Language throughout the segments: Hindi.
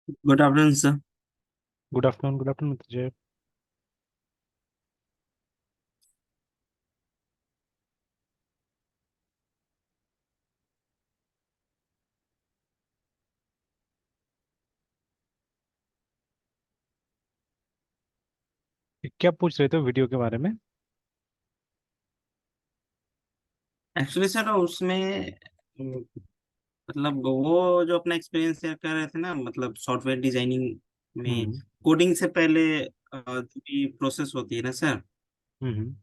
Good afternoon sir. Good afternoon तुझे। क्या पूछ रहे थे वीडियो के बारे में? एक्चुअली सर उसमें मतलब वो जो अपना एक्सपीरियंस शेयर कर रहे थे ना, मतलब सॉफ्टवेयर डिजाइनिंग में हम्म। कोडिंग से पहले जो भी प्रोसेस होती है ना सर। हम्म।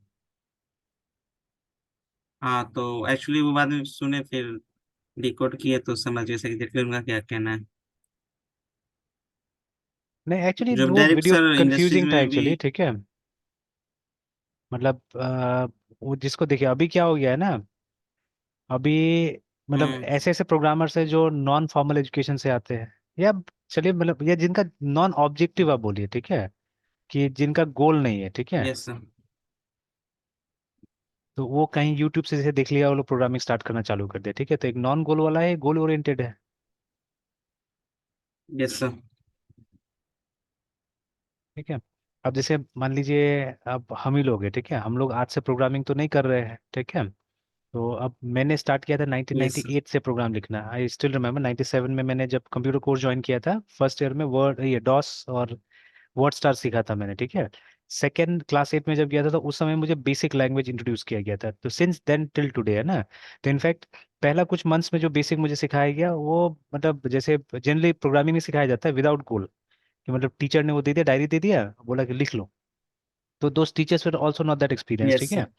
हाँ, तो एक्चुअली वो बाद में सुने, फिर डिकोड किए तो समझ गए सर एग्जैक्टली उनका क्या कहना है। नहीं, एक्चुअली जब वो direct video sir industries confusing था में भी। एक्चुअली, ठीक है। मतलब वो जिसको देखिए अभी क्या हो गया है ना। अभी मतलब हम्म। ऐसे ऐसे प्रोग्रामर्स हैं जो नॉन फॉर्मल एजुकेशन से आते हैं, या चलिए मतलब या जिनका नॉन ऑब्जेक्टिव आप बोलिए, ठीक है, कि जिनका गोल नहीं है, ठीक है। Yes sir. तो वो कहीं यूट्यूब से जैसे देख लिया, वो लोग प्रोग्रामिंग स्टार्ट करना चालू कर दिया, ठीक है। तो एक नॉन गोल वाला है, गोल ओरिएंटेड है। Yes sir. ठीक है। अब जैसे मान लीजिए, अब हम ही लोग हैं, ठीक है, हम लोग आज से प्रोग्रामिंग तो नहीं कर रहे हैं, ठीक है। तो अब मैंने स्टार्ट किया था यस सर। 1998 से प्रोग्राम लिखना। आई स्टिल रिमेम्बर 97 में मैंने जब कंप्यूटर कोर्स ज्वाइन किया था, फर्स्ट ईयर में वर्ड ये डॉस और वर्ड स्टार सीखा था मैंने, ठीक है। सेकेंड क्लास 8 में जब गया था तो उस समय मुझे बेसिक लैंग्वेज इंट्रोड्यूस किया गया था, तो सिंस देन टिल टुडे है ना। तो इनफैक्ट पहला कुछ मंथ्स में जो बेसिक मुझे सिखाया गया वो मतलब जैसे जनरली प्रोग्रामिंग में सिखाया जाता है विदाउट गोल, कि मतलब टीचर ने वो दे दिया, डायरी दे दिया, बोला कि लिख लो। तो those teachers were also not that experience, yes ठीक है। सर।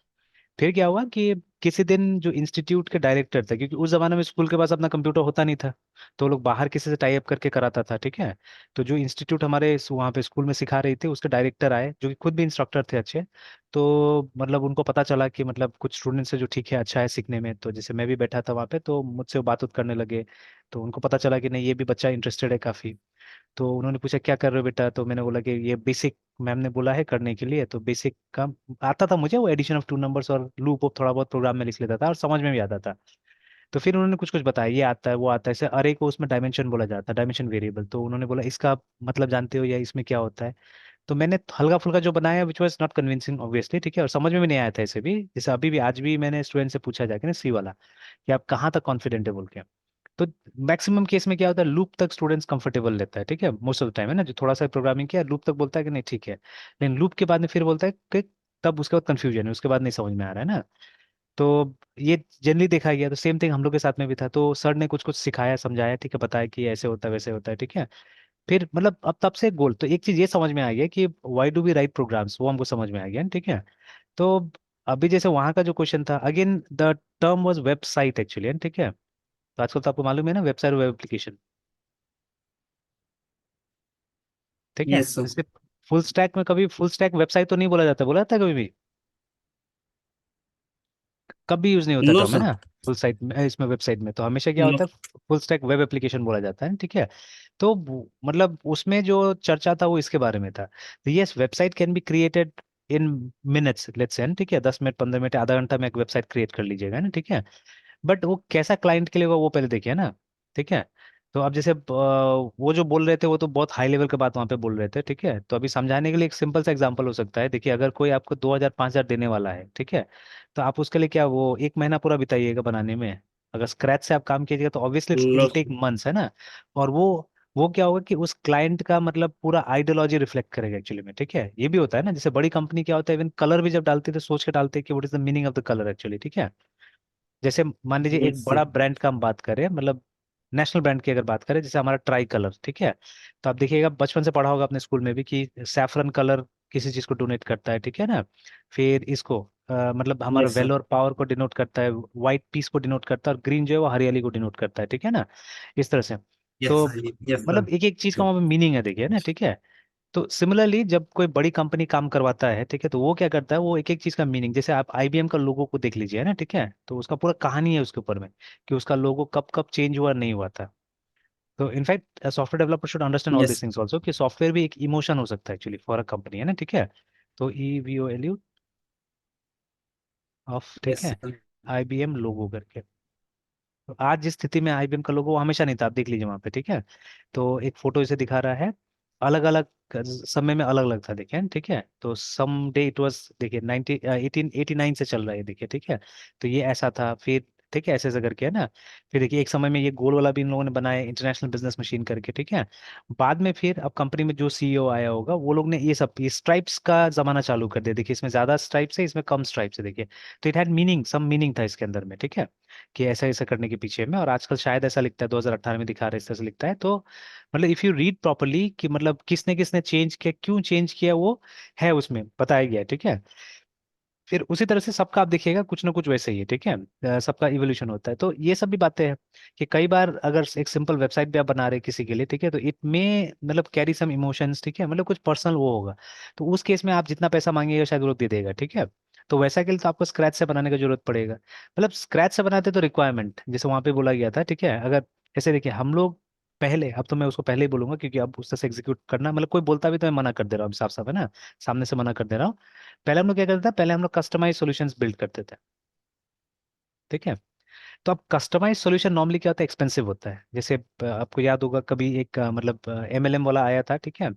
फिर क्या हुआ कि किसी दिन जो इंस्टीट्यूट के डायरेक्टर थे, क्योंकि उस जमाने में स्कूल के पास अपना कंप्यूटर होता नहीं था, तो वो लोग बाहर किसी से टाई अप करके कराता था, ठीक है। तो जो इंस्टीट्यूट हमारे वहाँ पे स्कूल में सिखा रही थी, उसके डायरेक्टर आए जो कि खुद भी इंस्ट्रक्टर थे अच्छे। तो मतलब उनको पता चला कि मतलब कुछ स्टूडेंट्स है जो ठीक है, अच्छा है सीखने में, तो जैसे मैं भी बैठा था वहाँ पे, तो मुझसे वो बात उत करने लगे। तो उनको पता चला कि नहीं, ये भी बच्चा इंटरेस्टेड है काफ़ी। तो उन्होंने पूछा क्या कर रहे हो बेटा, तो मैंने बोला कि ये बेसिक मैम ने बोला है करने के लिए। तो बेसिक का आता था मुझे, वो एडिशन ऑफ टू नंबर्स और लूप ऑफ थोड़ा बहुत प्रोग्राम में लिख लेता था और समझ में भी आता था। तो फिर उन्होंने कुछ कुछ बताया, ये आता है वो आता है, जैसे अरे को उसमें डायमेंशन बोला जाता है, डायमेंशन वेरिएबल। तो उन्होंने बोला इसका मतलब जानते हो या इसमें क्या होता है। तो मैंने हल्का फुल्का जो बनाया, which was not convincing obviously, ठीक है, और समझ में भी नहीं आया था ऐसे भी। जैसे अभी भी आज भी मैंने स्टूडेंट से पूछा जाके ना सी वाला, कि आप कहाँ तक कॉन्फिडेंट है बोल के। तो मैक्सिमम केस में क्या होता है, लूप तक स्टूडेंट्स कंफर्टेबल लेता है, ठीक है, मोस्ट ऑफ द टाइम है ना, जो थोड़ा सा प्रोग्रामिंग किया लूप तक बोलता है कि नहीं ठीक है। लेकिन लूप के बाद में फिर बोलता है कि तब उसके बाद कंफ्यूजन है, उसके बाद नहीं समझ में आ रहा है ना। तो ये जनरली देखा गया, तो सेम थिंग हम लोग के साथ में भी था। तो सर ने कुछ कुछ सिखाया, समझाया, ठीक है, बताया कि ऐसे होता है वैसे होता है, ठीक है। फिर मतलब अब तब से गोल तो एक चीज ये समझ में आ गया कि why do we write programs, वो हमको समझ में आ गया, ठीक है। तो अभी जैसे वहां का जो क्वेश्चन था, again the term was website actually, ठीक है। तो आजकल तो आपको मालूम है ना, वेबसाइट वेब एप्लीकेशन, ठीक है। Yes sir. जैसे फुल स्टैक में कभी फुल स्टैक वेबसाइट तो नहीं बोला जाता, बोला जाता है कभी भी? कभी यूज नहीं होता नो टर्म, है सर। ना। फुल साइट में, इसमें वेबसाइट में तो हमेशा क्या नो। होता है, फुल स्टैक वेब एप्लीकेशन बोला जाता है, ठीक है। तो मतलब उसमें जो चर्चा था वो इसके बारे में था। तो yes, website can be created in minutes, let's say, ठीक है, 10 मिनट 15 मिनट आधा घंटा में एक वेबसाइट क्रिएट कर लीजिएगा ना, ठीक है। बट वो कैसा क्लाइंट के लिए होगा वो पहले देखिए ना, ठीक है। तो अब जैसे वो जो बोल रहे थे वो तो बहुत हाई लेवल के बात वहाँ पे बोल रहे थे, ठीक है। तो अभी समझाने के लिए एक सिंपल सा एग्जांपल हो सकता है, देखिए अगर कोई आपको 2,000 5,000 देने वाला है, ठीक है। तो आप उसके लिए क्या वो एक महीना पूरा बिताइएगा बनाने में? अगर स्क्रैच से आप काम कीजिएगा तो obviously it no will take sir. Months, है ना। और वो क्या होगा कि उस क्लाइंट का मतलब पूरा आइडियोलॉजी रिफ्लेक्ट करेगा एक्चुअली में, ठीक है। ये भी होता है ना, जैसे बड़ी कंपनी क्या होता है, इवन कलर भी जब डालते थे सोच के डालते हैं कि what is the meaning of the colour actually, ठीक है। जैसे मान लीजिए एक यस सर। बड़ा ब्रांड का हम बात करें, मतलब नेशनल ब्रांड की अगर बात करें, जैसे हमारा ट्राई कलर, ठीक है। तो आप देखिएगा, बचपन से पढ़ा होगा अपने स्कूल में भी कि सैफरन कलर किसी चीज को डोनेट करता है, ठीक है ना। फिर इसको मतलब हमारा यस सर। वेल और पावर को डिनोट करता है, व्हाइट पीस को डिनोट करता है, और ग्रीन जो है वो हरियाली को डिनोट करता है, ठीक है ना। इस तरह से। यस तो सर। यस मतलब एक एक चीज का सर। वहाँ पे मीनिंग है, देखिए ना, ठीक है। तो सिमिलरली जब कोई बड़ी कंपनी काम करवाता है, ठीक है, तो वो क्या करता है, वो एक एक चीज का मीनिंग, जैसे आप आईबीएम का लोगो को देख लीजिए, है ना, ठीक है। तो उसका पूरा कहानी है उसके ऊपर में, कि उसका लोगो कब कब चेंज हुआ नहीं हुआ था। तो in fact software developer should understand all yes this things also, कि सॉफ्टवेयर भी एक इमोशन हो सकता है एक्चुअली फॉर अ कंपनी, है ना, ठीक है। तो EVOLU ऑफ, ठीक यस है, सर। आईबीएम लोगो करके। तो आज जिस स्थिति में आईबीएम का लोगो, वो हमेशा नहीं था, आप देख लीजिए वहां पे, ठीक है। तो एक फोटो इसे दिखा रहा है, अलग अलग समय में अलग अलग था, देखिए, ठीक है। तो सम डे इट वाज, देखिए 1889 से चल रहा है, देखिए, ठीक है। तो ये ऐसा था, फिर ठीक है, ऐसे ऐसे करके, है ना। फिर देखिए एक समय में ये गोल वाला भी इन लोगों ने बनाया, इंटरनेशनल बिजनेस मशीन करके, ठीक है। बाद में फिर अब कंपनी में जो सीईओ आया होगा, वो लोग ने ये सब, ये स्ट्राइप्स का जमाना चालू कर दिया, देखिए इसमें ज्यादा स्ट्राइप्स है, इसमें कम स्ट्राइप्स है, देखिए। तो it had meaning, some meaning था इसके अंदर में, ठीक है, कि ऐसा ऐसा करने के पीछे में। और आजकल शायद ऐसा लिखता है, 2018 में दिखा रहे, इस तरह से लिखता है। तो मतलब इफ यू रीड प्रॉपरली कि मतलब किसने किसने चेंज किया, क्यों चेंज किया, वो है उसमें बताया गया है, ठीक है। फिर उसी तरह से सबका आप देखिएगा कुछ ना कुछ वैसे ही है, ठीक है। सबका इवोल्यूशन होता है। तो ये सब भी बातें हैं कि कई बार अगर एक सिंपल वेबसाइट भी आप बना रहे हैं किसी के लिए, ठीक है, तो इट में मतलब कैरी सम इमोशंस, ठीक है, मतलब कुछ पर्सनल वो होगा। तो उस केस में आप जितना पैसा मांगिएगा शायद वो लोग दे देगा, ठीक है। तो वैसा के लिए तो आपको स्क्रैच से बनाने की जरूरत पड़ेगा। मतलब स्क्रैच से बनाते तो रिक्वायरमेंट, जैसे वहां पे बोला गया था, ठीक है। अगर ऐसे देखिए हम लोग पहले, अब तो मैं उसको पहले ही बोलूंगा क्योंकि अब उससे से एग्जीक्यूट करना, मतलब कोई बोलता भी तो मैं मना कर दे रहा हूँ साफ साफ, है ना, सामने से मना कर दे रहा हूँ। पहले हम लोग क्या करते थे, पहले हम लोग कस्टमाइज सॉल्यूशंस बिल्ड करते थे, ठीक है। तो अब कस्टमाइज सॉल्यूशन नॉर्मली क्या होता है, एक्सपेंसिव होता है। जैसे आपको याद होगा कभी एक मतलब एमएलएम वाला आया था, ठीक है।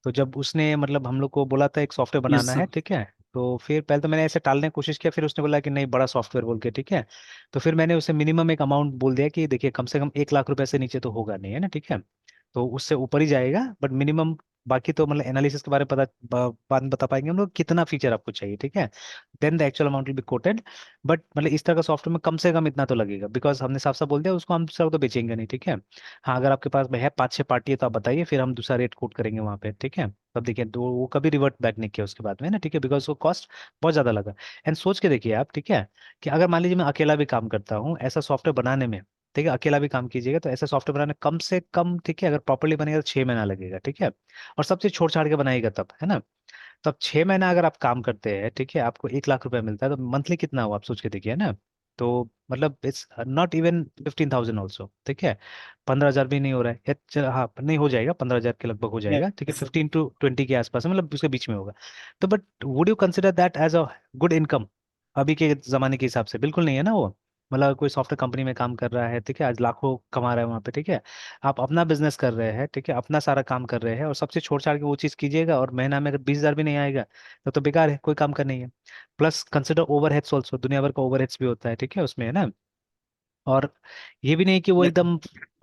तो जब उसने मतलब हम लोग को बोला था एक सॉफ्टवेयर यस बनाना है, सर। ठीक है। तो फिर पहले तो मैंने ऐसे टालने की कोशिश किया, फिर उसने बोला कि नहीं, बड़ा सॉफ्टवेयर बोल के, ठीक है। तो फिर मैंने उसे मिनिमम एक अमाउंट बोल दिया कि देखिए कम से कम 1 लाख रुपए से नीचे तो होगा नहीं, है ना, ठीक है। तो उससे ऊपर ही जाएगा बट मिनिमम। बाकी तो मतलब एनालिसिस के बारे में बाद में बता पाएंगे हम लोग कितना फीचर आपको चाहिए, ठीक है। Then the actual amount will be quoted. But मतलब इस तरह का सॉफ्टवेयर में कम से कम इतना तो लगेगा, बिकॉज हमने साफ साफ बोल दिया उसको हम दूसरा को तो बेचेंगे नहीं, ठीक है। हाँ, अगर आपके पास में है 5-6 पार्टी है तो आप बताइए, फिर हम दूसरा रेट कोट करेंगे वहाँ पे, ठीक है। तब देखिए तो वो कभी रिवर्ट बैक नहीं किया उसके बाद में ना, ठीक है, बिकॉज वो कॉस्ट बहुत ज्यादा लगा। एंड सोच के देखिए आप, ठीक है, कि अगर मान लीजिए मैं अकेला भी काम करता हूँ ऐसा सॉफ्टवेयर बनाने में, ठीक है, अकेला भी काम कीजिएगा तो ऐसा सॉफ्टवेयर बनाने कम से कम, ठीक है, अगर प्रॉपरली बनेगा तो 6 महीना लगेगा, ठीक है। और सब चीज छोड़ छाड़ के बनाएगा तब, है ना। तो अब 6 महीना अगर आप काम करते हैं, ठीक है, आपको 1 लाख रुपए मिलता है, तो मंथली कितना हुआ आप सोच के देखिए, है ना। तो मतलब इट्स नॉट इवन 15,000 ऑल्सो, ठीक है। 15,000 भी नहीं हो रहा है हाँ, नहीं हो जाएगा, 15,000 के लगभग हो जाएगा, ठीक है, यस सर। 15 to 20 के आसपास है, मतलब उसके बीच में होगा। तो but would you consider that as a good income? अभी के जमाने के हिसाब से बिल्कुल नहीं है ना वो। मतलब कोई सॉफ्टवेयर कंपनी में काम कर रहा है, ठीक है, आज लाखों कमा रहा है वहां पे, ठीक है। आप अपना बिजनेस कर रहे हैं, ठीक है, अपना सारा काम कर रहे हैं और सबसे छोड़ छाड़ के वो चीज कीजिएगा और महीना में अगर 20,000 भी नहीं आएगा तो बेकार है, कोई काम का नहीं है। प्लस कंसिडर ओवरहेड्स ऑल्सो, दुनिया भर का ओवरहेड्स भी होता है, ठीक है, उसमें, है ना। और ये भी नहीं कि वो यस एकदम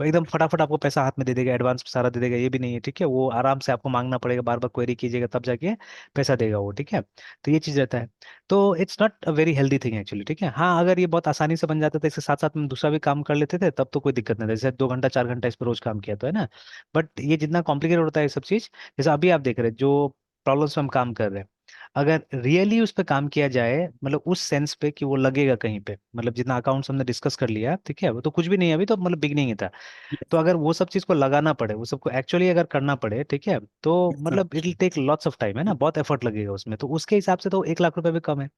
एकदम फटाफट आपको पैसा हाथ में दे देगा, एडवांस सारा दे देगा, ये भी नहीं है, ठीक है। वो आराम से आपको मांगना पड़ेगा, बार बार क्वेरी कीजिएगा तब जाके पैसा देगा वो, ठीक है। तो ये चीज रहता है। तो it's not a very healthy thing actually, ठीक है। हाँ, अगर ये बहुत आसानी से बन जाता था, इसके साथ साथ में दूसरा भी काम कर लेते थे, तब तो कोई दिक्कत नहीं था, जैसे 2 घंटा 4 घंटा इस पर रोज काम किया तो, है ना। बट ये जितना कॉम्प्लिकेटेड होता है ये सब चीज, जैसे अभी आप देख रहे हैं जो प्रॉब्लम्स में हम काम कर रहे हैं, अगर रियली उस पर काम किया जाए, मतलब उस सेंस पे कि वो लगेगा कहीं पे, मतलब जितना अकाउंट्स हमने डिस्कस कर लिया, ठीक है, वो तो कुछ भी नहीं है अभी, तो मतलब बिगनिंग ही था। तो अगर वो सब चीज को लगाना पड़े, वो सबको एक्चुअली अगर करना पड़े, ठीक है, तो सर। मतलब it will take lots of time, है ना, बहुत एफर्ट लगेगा उसमें, तो उसके हिसाब से तो 1 लाख रुपए भी कम है।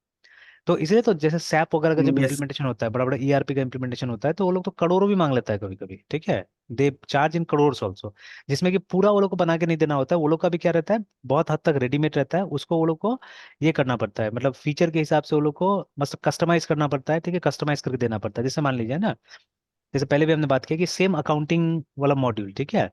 तो इसलिए तो जैसे सैप वगैरह का जब यस। इम्प्लीमेंटेशन होता है, बड़ा बड़ा ईआरपी का इम्प्लीमेंटेशन होता है, तो वो लोग तो करोड़ों भी मांग लेता है कभी कभी, ठीक है। They charge in crore also, जिसमें कि पूरा वो लोग को बना के नहीं देना होता है, वो लोग का भी क्या रहता है, बहुत हद तक रेडीमेड रहता है, उसको वो लोग को ये करना पड़ता है, मतलब फीचर के हिसाब से वो लोग को मतलब कस्टमाइज करना पड़ता है, ठीक है, कस्टमाइज करके देना पड़ता है। जैसे मान लीजिए ना, जैसे पहले भी हमने बात किया कि सेम अकाउंटिंग वाला मॉड्यूल, ठीक है।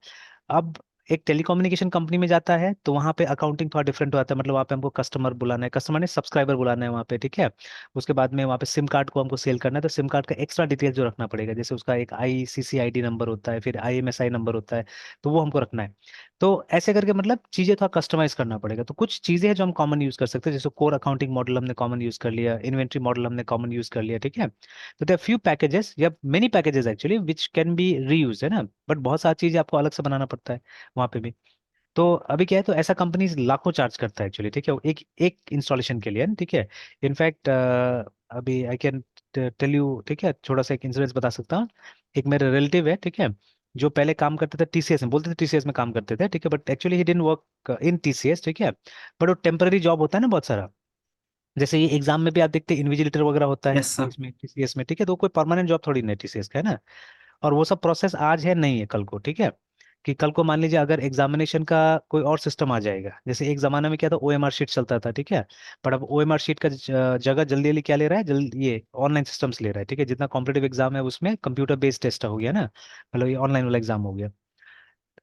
अब एक टेलीकम्युनिकेशन कंपनी में जाता है तो वहां पे अकाउंटिंग थोड़ा डिफरेंट होता है, मतलब वहाँ पे हमको कस्टमर बुलाना है, कस्टमर ने सब्सक्राइबर बुलाना है वहाँ पे, ठीक है। उसके बाद में वहाँ पे सिम कार्ड को हमको सेल करना है, तो सिम कार्ड का एक्स्ट्रा डिटेल जो रखना पड़ेगा, जैसे उसका एक ICCID नंबर होता है, फिर IMSI नंबर होता है, तो वो हमको रखना है। तो ऐसे करके मतलब चीजें थोड़ा कस्टमाइज करना पड़ेगा। तो कुछ चीजें हैं जो हम कॉमन यूज कर सकते हैं, जैसे कोर अकाउंटिंग मॉडल हमने कॉमन यूज कर लिया, इन्वेंट्री मॉडल हमने कॉमन यूज कर लिया, ठीक है। तो देयर फ्यू पैकेजेस या many packages actually which can be reuse, है ना। बट बहुत सारी चीजें आपको अलग से बनाना पड़ता है वहां पे भी। तो अभी क्या है, तो ऐसा कंपनीज लाखों चार्ज करता है एक्चुअली, ठीक है, वो एक एक इंस्टॉलेशन के लिए ना, ठीक है। इनफैक्ट अभी आई कैन टेल यू, ठीक है, थोड़ा सा एक इंसिडेंस बता सकता हूँ। एक मेरे रिलेटिव है, ठीक है, जो पहले काम करते थे TCS में, बोलते थे TCS में काम करते थे, ठीक है, but actually he didn't work in TCS, ठीक है। बट वो टेम्पररी जॉब होता है ना बहुत सारा, जैसे ये एग्जाम में भी आप देखते हैं इन्विजिलेटर वगैरह होता है यस सर। इसमें TCS में, ठीक है। तो कोई परमानेंट जॉब थोड़ी नहीं है TCS का, है ना। और वो सब प्रोसेस आज है नहीं है कल को, ठीक है। कि कल को मान लीजिए अगर एग्जामिनेशन का कोई और सिस्टम आ जाएगा, जैसे एक जमाना में क्या था, ओएमआर शीट चलता था, ठीक है। पर अब ओएमआर शीट का जगह जल्दी जल्दी क्या ले रहा है, जल्दी ये ऑनलाइन सिस्टम्स ले रहा है, ठीक है। जितना कॉम्पिटेटिव एग्जाम है उसमें कंप्यूटर बेस्ड टेस्ट हो गया ना, मतलब ये ऑनलाइन वाला एग्जाम हो गया,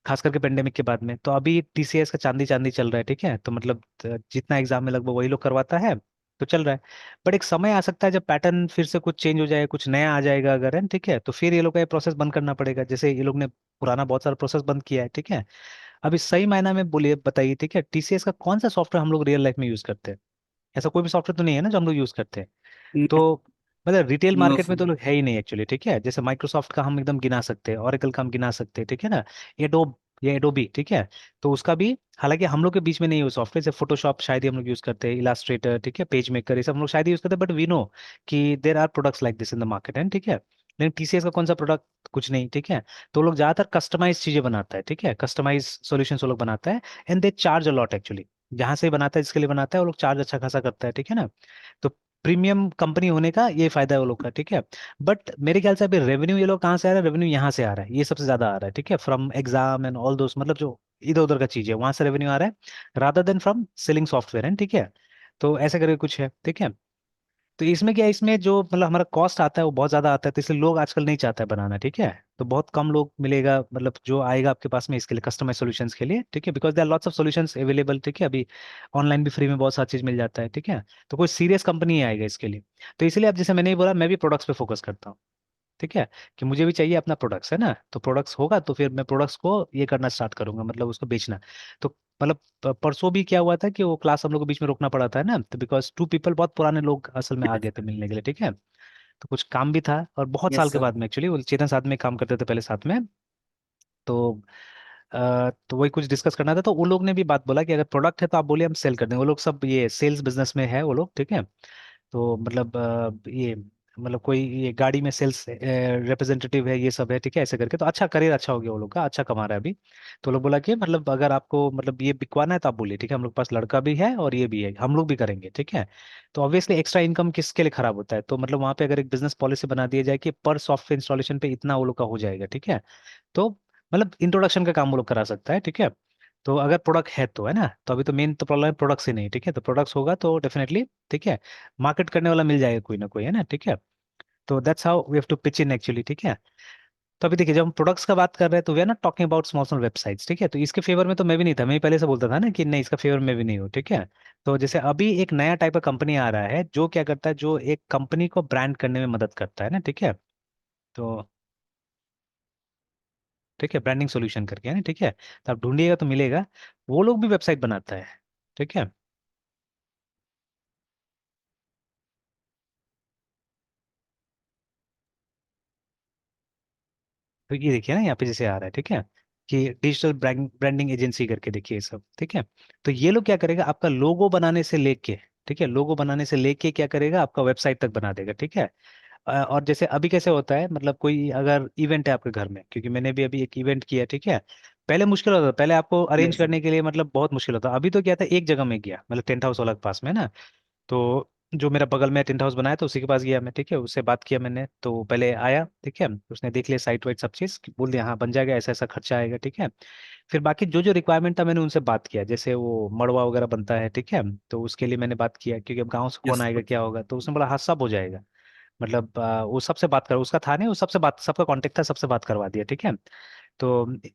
खास करके पेंडेमिक के बाद में। तो अभी टीसीएस का चांदी चांदी चल रहा है, ठीक है। तो मतलब जितना एग्जाम में लगभग वही लोग करवाता है, तो चल रहा है। बट एक समय आ सकता है जब पैटर्न फिर से कुछ चेंज हो जाए, कुछ नया आ जाएगा अगर, है ठीक है, तो फिर ये लोग का ये प्रोसेस बंद करना पड़ेगा, जैसे ये लोग ने पुराना बहुत सारा प्रोसेस बंद किया है, ठीक है। अभी सही मायना में बोलिए, बताइए, ठीक है, टीसीएस का कौन सा सॉफ्टवेयर हम लोग रियल लाइफ में यूज करते हैं? ऐसा कोई भी सॉफ्टवेयर तो नहीं है ना जो हम लोग यूज करते हैं। तो मतलब रिटेल नो मार्केट में सर। तो लोग है ही नहीं एक्चुअली, ठीक है। जैसे माइक्रोसॉफ्ट का हम एकदम गिना सकते हैं, ओरेकल का हम गिना सकते हैं, ठीक है ना। एडोब, ये एडोबी, ठीक है। तो उसका भी, हालांकि हम लोग के बीच में नहीं है वो सॉफ्टवेयर, जैसे फोटोशॉप शायद ही हम लोग यूज करते हैं, इलास्ट्रेटर, ठीक है, पेज मेकर, ये सब हम लोग शायद यूज करते हैं, बट वी नो कि there are products like this in the market, है ठीक है। लेकिन टीसीएस का कौन सा प्रोडक्ट, कुछ नहीं, ठीक है। तो वो लोग ज्यादातर कस्टमाइज चीजें बनाता है, ठीक है, कस्टमाइज सॉल्यूशन वो लोग बनाता है। And they charge a lot actually, जहां से बनाता है जिसके लिए बनाता है वो लोग चार्ज अच्छा खासा करता है, ठीक है ना। तो प्रीमियम कंपनी होने का ये फायदा है वो लोग का, ठीक है। बट मेरे ख्याल से अभी रेवेन्यू ये लोग कहाँ से आ रहा है, रेवेन्यू यहाँ से आ रहा है, ये सबसे ज्यादा आ रहा है, ठीक है, from exam and all those, मतलब जो इधर उधर का चीज है वहां से रेवेन्यू आ रहा है, rather than from selling software, है ठीक है। तो ऐसे करके कुछ है, ठीक है। तो इसमें क्या है, इसमें जो मतलब हमारा कॉस्ट आता है वो बहुत ज्यादा आता है, तो इसलिए लोग आजकल नहीं चाहते हैं बनाना, ठीक है। तो बहुत कम लोग मिलेगा, मतलब जो आएगा आपके पास में इसके लिए, कस्टमाइज सॉल्यूशंस के लिए, ठीक है, because there are lots of solutions available, ठीक है। अभी ऑनलाइन भी फ्री में बहुत सारी चीज मिल जाता है, ठीक है। तो कोई सीरियस कंपनी ही आएगा इसके लिए। तो इसलिए अब जैसे मैंने ही बोला, मैं भी प्रोडक्ट्स पे फोकस करता हूँ, ठीक है, कि मुझे भी चाहिए अपना प्रोडक्ट्स, है ना। तो प्रोडक्ट्स होगा तो फिर मैं प्रोडक्ट्स को ये करना स्टार्ट करूंगा, मतलब उसको बेचना। तो मतलब परसों भी क्या हुआ था कि वो क्लास हम लोग को बीच में रोकना पड़ा था ना, तो बिकॉज टू पीपल, बहुत पुराने लोग असल में आ गए थे मिलने के लिए, ठीक है। तो कुछ काम भी था, और बहुत यस साल के सर। बाद में एक्चुअली, वो चेतन साथ में काम करते थे पहले साथ में। तो तो वही कुछ डिस्कस करना था, तो वो लोग ने भी बात बोला कि अगर प्रोडक्ट है तो आप बोलिए हम सेल कर देंगे। वो लोग सब ये सेल्स बिजनेस में है वो लोग, ठीक है। तो मतलब ये मतलब कोई ये गाड़ी में सेल्स रिप्रेजेंटेटिव है, ये सब है, ठीक है, ऐसे करके। तो अच्छा करियर अच्छा हो गया वो लोग का, अच्छा कमा रहा है अभी। तो लोग बोला कि मतलब अगर आपको मतलब ये बिकवाना है तो आप बोलिए, ठीक है, हम लोग के पास लड़का भी है और ये भी है, हम लोग भी करेंगे, ठीक है। तो ऑब्वियसली एक्स्ट्रा इनकम किसके लिए खराब होता है, तो मतलब वहाँ पे अगर एक बिजनेस पॉलिसी बना दिया जाए कि पर सॉफ्टवेयर इंस्टॉलेशन पे इतना वो लोग का हो जाएगा, ठीक है। तो मतलब इंट्रोडक्शन का काम वो लोग करा सकता है, ठीक है। तो अगर प्रोडक्ट है तो, है ना। तो अभी तो मेन तो प्रॉब्लम है प्रोडक्ट्स ही नहीं, ठीक है। तो प्रोडक्ट्स होगा तो डेफिनेटली, ठीक है, मार्केट करने वाला मिल जाएगा कोई ना कोई, है ना, ठीक है। तो that's how we have to pitch in actually, ठीक है। तो अभी देखिए, जब हम प्रोडक्ट्स का बात कर रहे हैं तो we are not talking about small small websites, ठीक है। तो इसके फेवर में तो मैं भी नहीं था, मैं ही पहले से बोलता था ना कि नहीं, इसका फेवर में भी नहीं हूँ, ठीक है। तो जैसे अभी एक नया टाइप का कंपनी आ रहा है जो क्या करता है, जो एक कंपनी को ब्रांड करने में मदद करता है ना, ठीक है। तो ठीक है, ब्रांडिंग सॉल्यूशन करके, है ना, ठीक है। तो आप ढूंढिएगा तो मिलेगा, वो लोग भी वेबसाइट बनाता है, ठीक है। तो ये देखिए ना, यहाँ पे जैसे आ रहा है, ठीक है, कि डिजिटल ब्रांडिंग एजेंसी करके, देखिए ये सब, ठीक है। तो ये लोग क्या करेगा, आपका लोगो बनाने से लेके, ठीक है, लोगो बनाने से लेके क्या करेगा, आपका वेबसाइट तक बना देगा, ठीक है। और जैसे अभी कैसे होता है, मतलब कोई अगर इवेंट है आपके घर में, क्योंकि मैंने भी अभी एक इवेंट किया, ठीक है। पहले मुश्किल होता था, पहले आपको अरेंज यस सर। करने के लिए मतलब बहुत मुश्किल होता, अभी तो क्या था, एक जगह में गया, मतलब टेंट हाउस वाला के पास में ना। तो जो मेरा बगल में टेंट हाउस बनाया, तो उसी के पास गया मैं, ठीक है, उससे बात किया मैंने, तो पहले आया, ठीक है, उसने देख लिया साइट वाइट सब चीज़, बोल दिया हाँ बन जाएगा, ऐसा ऐसा खर्चा आएगा, ठीक है। फिर बाकी जो जो रिक्वायरमेंट था मैंने उनसे बात किया, जैसे वो मड़वा वगैरह बनता है, ठीक है। तो उसके लिए मैंने बात किया, क्योंकि अब गाँव से कौन यस आएगा सर। क्या होगा, तो उसने बोला हाँ सब हो जाएगा। मतलब वो सबसे बात कर, उसका था नहीं, वो सबसे बात, सबका कांटेक्ट था, सबसे बात करवा दिया, ठीक है। तो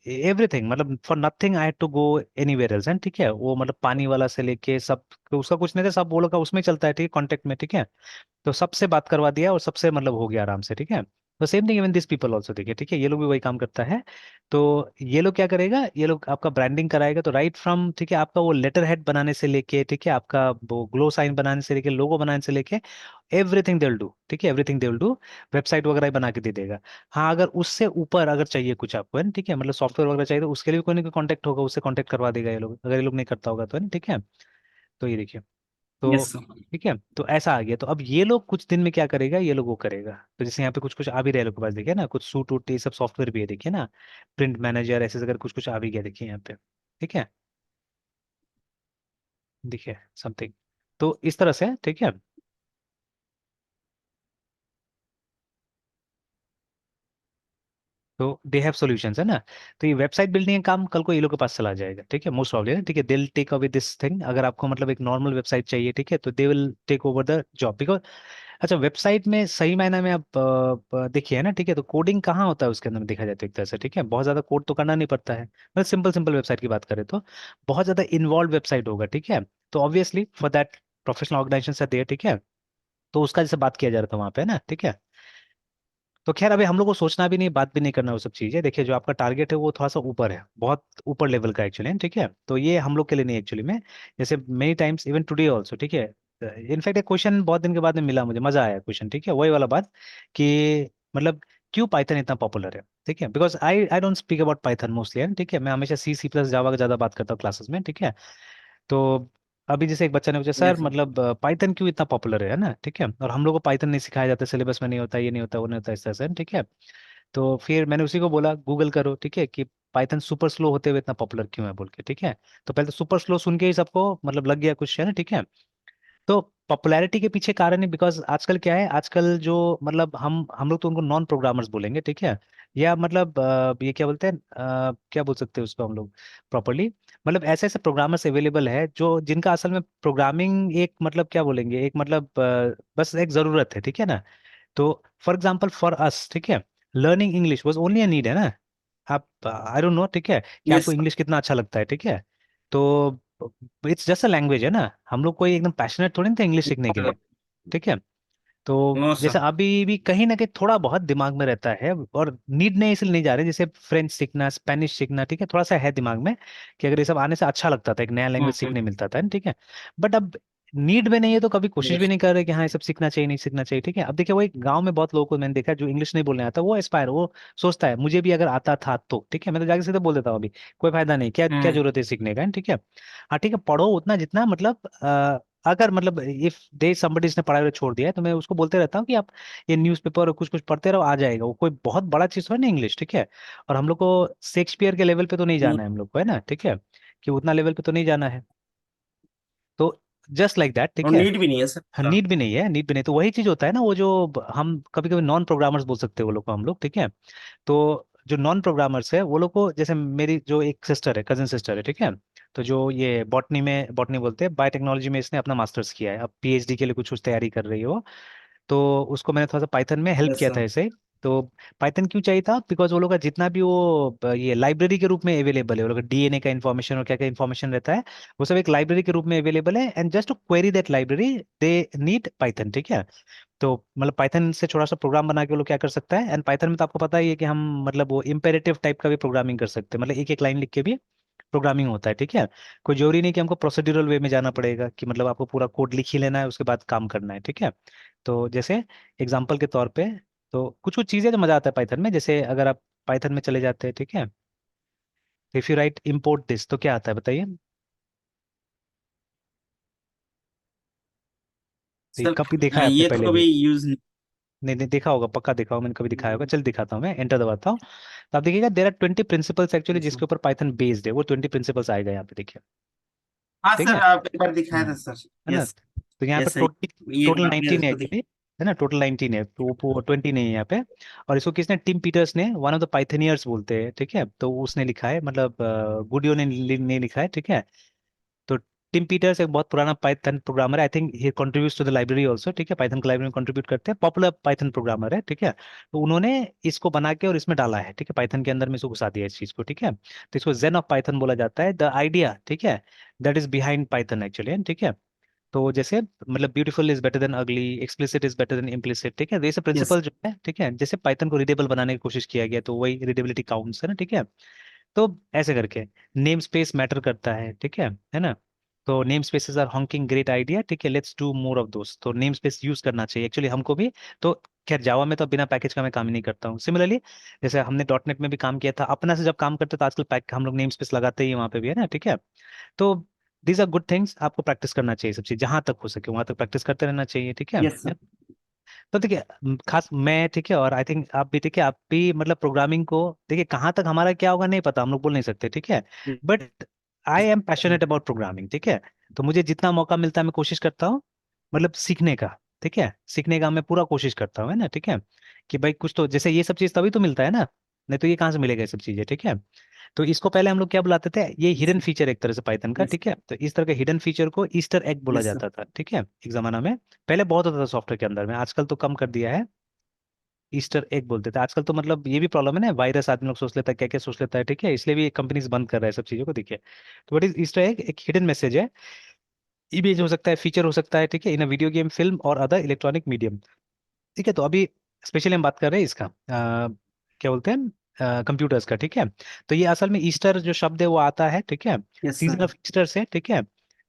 एवरीथिंग, मतलब for nothing I had to go anywhere else, and ठीक है, वो मतलब पानी वाला से लेके सब, तो उसका कुछ नहीं था, सब वो लोग का उसमें चलता है, ठीक है, कांटेक्ट में, ठीक है। तो सबसे बात करवा दिया और सबसे मतलब हो गया आराम से, ठीक है। तो same thing even this people also, देखिए, ठीक है, ये लोग भी वही काम करता है। तो ये लोग क्या करेगा, ये लोग आपका ब्रांडिंग कराएगा, तो राइट फ्रॉम, ठीक है, आपका वो लेटर हेड बनाने से लेके, ठीक है, आपका वो ग्लो साइन बनाने से लेके, लोगो बनाने से लेके, एवरीथिंग दे विल डू, ठीक है, everything they will do. Website वगैरह ही बना के दे देगा। हाँ, अगर उससे ऊपर अगर चाहिए कुछ आपको, है ना, ठीक है, मतलब सॉफ्टवेयर वगैरह चाहिए, तो उसके लिए भी कोई ना कोई कॉन्टेक्ट होगा, उससे कॉन्टेक्ट करवा देगा ये लोग, अगर ये लोग नहीं करता होगा तो, है ना, ठीक है। तो ये देखिए, तो यस सर। ठीक है, तो ऐसा आ गया। तो अब ये लोग कुछ दिन में क्या करेगा, ये लोग वो करेगा। तो जैसे यहाँ पे कुछ कुछ आ भी रहे लोग के पास, देखिए ना, कुछ सूट वूट ये सब सॉफ्टवेयर भी है, देखिए ना, प्रिंट मैनेजर ऐसे अगर कुछ कुछ आ भी गया, देखिए यहाँ पे, ठीक है, देखिए समथिंग। तो इस तरह से, ठीक है। तो दे हैव सॉल्यूशंस, है ना। तो ये वेबसाइट बिल्डिंग का काम कल को ये लोग के पास चला जाएगा, ठीक है, मोस्ट प्रॉब्ली, ठीक है, they will take away this thing. अगर आपको मतलब एक नॉर्मल वेबसाइट चाहिए, ठीक है, तो they will take over the job, because अच्छा वेबसाइट में सही मायने में आप देखिए, है ना, ठीक है, तो कोडिंग कहाँ होता है उसके अंदर में देखा जाए तो एक तरह से, ठीक है, बहुत ज्यादा कोड तो करना नहीं पड़ता है, मतलब सिंपल सिंपल वेबसाइट की बात करें तो। बहुत ज्यादा इन्वॉल्व वेबसाइट होगा, ठीक है, तो obviously for that professional organisation there, ठीक है। तो उसका जैसे बात किया जा रहा था वहां पे, है ना, ठीक है। तो खैर अभी हम लोग को सोचना भी नहीं, बात भी नहीं करना वो सब चीजें। देखिए जो आपका टारगेट है वो थोड़ा सा ऊपर है, बहुत ऊपर लेवल का एक्चुअली, ठीक है, तो ये हम लोग के लिए नहीं एक्चुअली में। जैसे many times even today also, ठीक है, इनफैक्ट एक क्वेश्चन बहुत दिन के बाद में मिला मुझे, मजा आया क्वेश्चन, ठीक है, वही वाला बात कि मतलब क्यों पाइथन इतना पॉपुलर है, ठीक है, because I don't speak about Python mostly, ठीक है, मैं हमेशा C++ जावा का ज्यादा बात करता हूँ क्लासेस में, ठीक है। तो अभी जैसे एक बच्चा ने पूछा, सर यस सर। मतलब पाइथन क्यों इतना पॉपुलर है ना, ठीक है, और हम लोग को पाइथन नहीं सिखाया जाता, सिलेबस में नहीं होता, ये नहीं होता, वो नहीं होता, इस तरह से, ठीक है। तो फिर मैंने उसी को बोला गूगल करो, ठीक है, कि पाइथन सुपर स्लो होते हुए इतना पॉपुलर क्यों है बोल के, ठीक है। तो पहले तो सुपर स्लो सुन के ही सबको मतलब लग गया कुछ, है ना, ठीक है। तो पॉपुलैरिटी के पीछे कारण है बिकॉज आजकल क्या है, आजकल जो मतलब हम लोग तो उनको नॉन प्रोग्रामर्स बोलेंगे, ठीक है, या मतलब ये क्या बोलते हैं, क्या बोल सकते हैं उसको हम लोग प्रॉपरली, मतलब ऐसे ऐसे प्रोग्रामर्स अवेलेबल है जो जिनका असल में प्रोग्रामिंग एक मतलब क्या बोलेंगे, एक मतलब बस एक जरूरत है, ठीक है ना। तो फॉर एग्जाम्पल फॉर अस, ठीक है, learning English was only a need, है ना। आप आई डोंट नो, ठीक है, कि आपको यस इंग्लिश कितना अच्छा लगता है, ठीक है। तो इट्स जस्ट अ लैंग्वेज, है ना, हम लोग कोई एकदम पैशनेट थोड़ी ना थे इंग्लिश सीखने के सर। लिए, ठीक है। तो नो जैसे सर। अभी भी कहीं ना कहीं थोड़ा बहुत दिमाग में रहता है, और नीड नहीं इसलिए नहीं जा रहे, जैसे फ्रेंच सीखना, स्पेनिश सीखना, ठीक है, थोड़ा सा है दिमाग में कि अगर ये सब आने से अच्छा लगता था, एक नया लैंग्वेज सीखने मिलता था, ठीक है। बट अब नीड में नहीं है तो कभी कोशिश भी यस। नहीं कर रहे कि हाँ ये सब सीखना चाहिए, नहीं सीखना चाहिए, ठीक है। अब देखिए वो एक गांव में बहुत लोगों को मैंने देखा है, जो इंग्लिश नहीं बोलने आता, वो एस्पायर, वो सोचता है मुझे भी अगर आता था तो, ठीक है, मैं तो जाके सीधे बोल देता हूँ अभी कोई फायदा नहीं, क्या क्या हम्म। जरूरत है सीखने का, ठीक है। हाँ ठीक है, पढ़ो उतना जितना मतलब अगर मतलब इफ दे समबडी ने पढ़ाई वढ़ाई छोड़ दिया है तो मैं उसको बोलते रहता हूँ कि आप ये न्यूज़पेपर और कुछ कुछ पढ़ते रहो, आ जाएगा वो, कोई बहुत बड़ा चीज है ना इंग्लिश, ठीक है। और हम लोग को शेक्सपियर के लेवल पे तो नहीं जाना है हम लोग को, है ना, ठीक है, कि उतना लेवल पे तो नहीं जाना है। तो जस्ट लाइक दैट, ठीक और है। नीड भी नहीं है हाँ सर। नीड भी नहीं है, नीड भी नहीं, तो वही चीज होता है ना, वो जो हम कभी कभी नॉन प्रोग्रामर्स बोल सकते हैं वो लोग को हम लोग, ठीक है। तो जो नॉन प्रोग्रामर्स है वो लोग को, जैसे मेरी जो एक सिस्टर है, कजिन सिस्टर है, ठीक है, तो जो ये बॉटनी में, बॉटनी बोलते हैं, बायोटेक्नोलॉजी में इसने अपना मास्टर्स किया है, अब PhD के लिए कुछ कुछ तैयारी कर रही है वो। तो उसको मैंने थोड़ा सा पाइथन में हेल्प यस किया था सर। ऐसे ही। तो पाइथन क्यों चाहिए था, बिकॉज वो लोग का जितना भी वो ये लाइब्रेरी के रूप में अवेलेबल है, वो लोग DNA का इन्फॉर्मेशन और क्या क्या इन्फॉर्मेशन रहता है, वो सब एक लाइब्रेरी के रूप में अवेलेबल है, and just to query that library they need Python, ठीक है। तो मतलब पाइथन से थोड़ा सा प्रोग्राम बना के वो लोग क्या कर सकता है, एंड पाइथन में तो आपको पता ही है कि हम मतलब वो इम्पेरेटिव टाइप का भी प्रोग्रामिंग कर सकते हैं, मतलब एक एक लाइन लिख के भी प्रोग्रामिंग होता है, ठीक है। कोई जरूरी नहीं कि हमको प्रोसीड्यूरल वे में जाना पड़ेगा कि मतलब आपको पूरा कोड लिख ही लेना है उसके बाद काम करना है, ठीक है। तो जैसे एग्जाम्पल के तौर पे, तो कुछ कुछ चीजें जो मजा आता है पाइथन में, जैसे अगर आप पाइथन में चले जाते हैं, ठीक है, if you right import this तो क्या आता है बताइए। तो ये सर कभी देखा है आपने ये तो पहले कभी भी? यूज नहीं। नहीं नहीं देखा होगा, पक्का देखा होगा, मैंने कभी दिखाया होगा, चल दिखाता हूँ, मैं एंटर दबाता हूँ। तो आप देखिएगा there are 20 principles actually yes sir. जिसके ऊपर पाइथन बेस्ड है, वो 20 प्रिंसिपल्स आएगा यहाँ पे देखिए, हाँ ठीक सर, है। आप एक बार दिखाया था हम्म, सर। है ना। यस। तो यहाँ पे यस सर। टोटल ये एक टोटल बार मेरे 19 है को एक्चुअली, है ना, टोटल 19 है, तो 20 नहीं है यहाँ पे। और इसको किसने, टिम पीटर्स ने, वन ऑफ द पाइथनियर्स बोलते हैं, ठीक है, तो उसने लिखा है, मतलब गुडियो ने लिखा है, ठीक है। तो टिम पीटर्स एक बहुत पुराना पाइथन प्रोग्रामर है, I think he contributes to the library also, ठीक है, पाइथन की लाइब्रेरी में कंट्रीब्यूट करते हैं, पॉपुलर पाइथन प्रोग्रामर है, ठीक है। तो उन्होंने इसको बना के और इसमें डाला है, ठीक है, पाइथन के अंदर में इसको घुसा दिया इस चीज को, ठीक है। तो इसको जेन ऑफ पाइथन बोला जाता है, द आइडिया, ठीक है, that is behind Python actually, ठीक है। तो जैसे मतलब ब्यूटीफुल इज बेटर देन अगली, explicit is better than implicit, ठीक है, तो ये सब यस। प्रिंसिपल जो है, ठीक है, जैसे पाइथन को रीडेबल बनाने की कोशिश किया गया तो वही रीडेबिलिटी काउंट्स है ना, ठीक है। तो ऐसे करके नेम स्पेस मैटर करता है ना। तो namespaces are honking great idea, ठीक है, let's do more of those, तो नेम स्पेस यूज करना चाहिए एक्चुअली हमको भी। तो खैर जावा में तो बिना पैकेज का मैं काम ही नहीं करता हूँ, सिमिलरली जैसे हमने डॉटनेट में भी काम किया था अपना से, जब काम करते तो आजकल पैक हम लोग नेम स्पेस लगाते ही हैं वहाँ पे भी, है ना, ठीक है। तो दीज आर गुड थिंग्स, आपको प्रैक्टिस करना चाहिए सब चीज, जहां तक हो सके वहां तक प्रैक्टिस करते रहना चाहिए, ठीक है। Yes sir. तो देखिए खास मैं, ठीक है, और आई थिंक आप भी, ठीक है, आप भी मतलब प्रोग्रामिंग को देखिए कहाँ तक हमारा क्या होगा नहीं पता, हम लोग बोल नहीं सकते, ठीक है। But I am passionate about programming, ठीक है। तो मुझे जितना मौका मिलता है मैं कोशिश करता हूँ मतलब सीखने का, ठीक है, सीखने का मैं पूरा कोशिश करता हूँ, है ना, ठीक है। कि भाई कुछ तो जैसे ये सब चीज तभी तो मिलता है ना, नहीं तो ये कहाँ से मिलेगा ये सब चीजें, ठीक है। तो इसको पहले हम लोग क्या बुलाते थे, ये यस हिडन फीचर एक तरह से पाइथन का, यस ठीक है। तो इस तरह के हिडन फीचर को ईस्टर एग बोला यस जाता था, ठीक है, एक जमाना में। पहले बहुत होता था सॉफ्टवेयर के अंदर में, आजकल तो कम कर दिया है। ईस्टर एग बोलते थे आजकल, तो मतलब ये भी प्रॉब्लम है ना, वायरस आदमी लोग सोच लेता है, क्या क्या सोच लेता है, ठीक है, इसलिए भी कंपनीज बंद कर रहा है सब चीजों को, देखिए। तो व्हाट इज ईस्टर एग, एक हिडन मैसेज है, इमेज हो सकता है, फीचर हो सकता है, ठीक है, इन अ वीडियो गेम, फिल्म और अदर इलेक्ट्रॉनिक मीडियम, ठीक है। तो अभी स्पेशली हम बात कर रहे हैं इसका, क्या बोलते हैं, कंप्यूटर्स का, ठीक है। तो ये असल में ईस्टर जो शब्द है वो आता है, ठीक है, yes season sir of Easter से, ठीक है।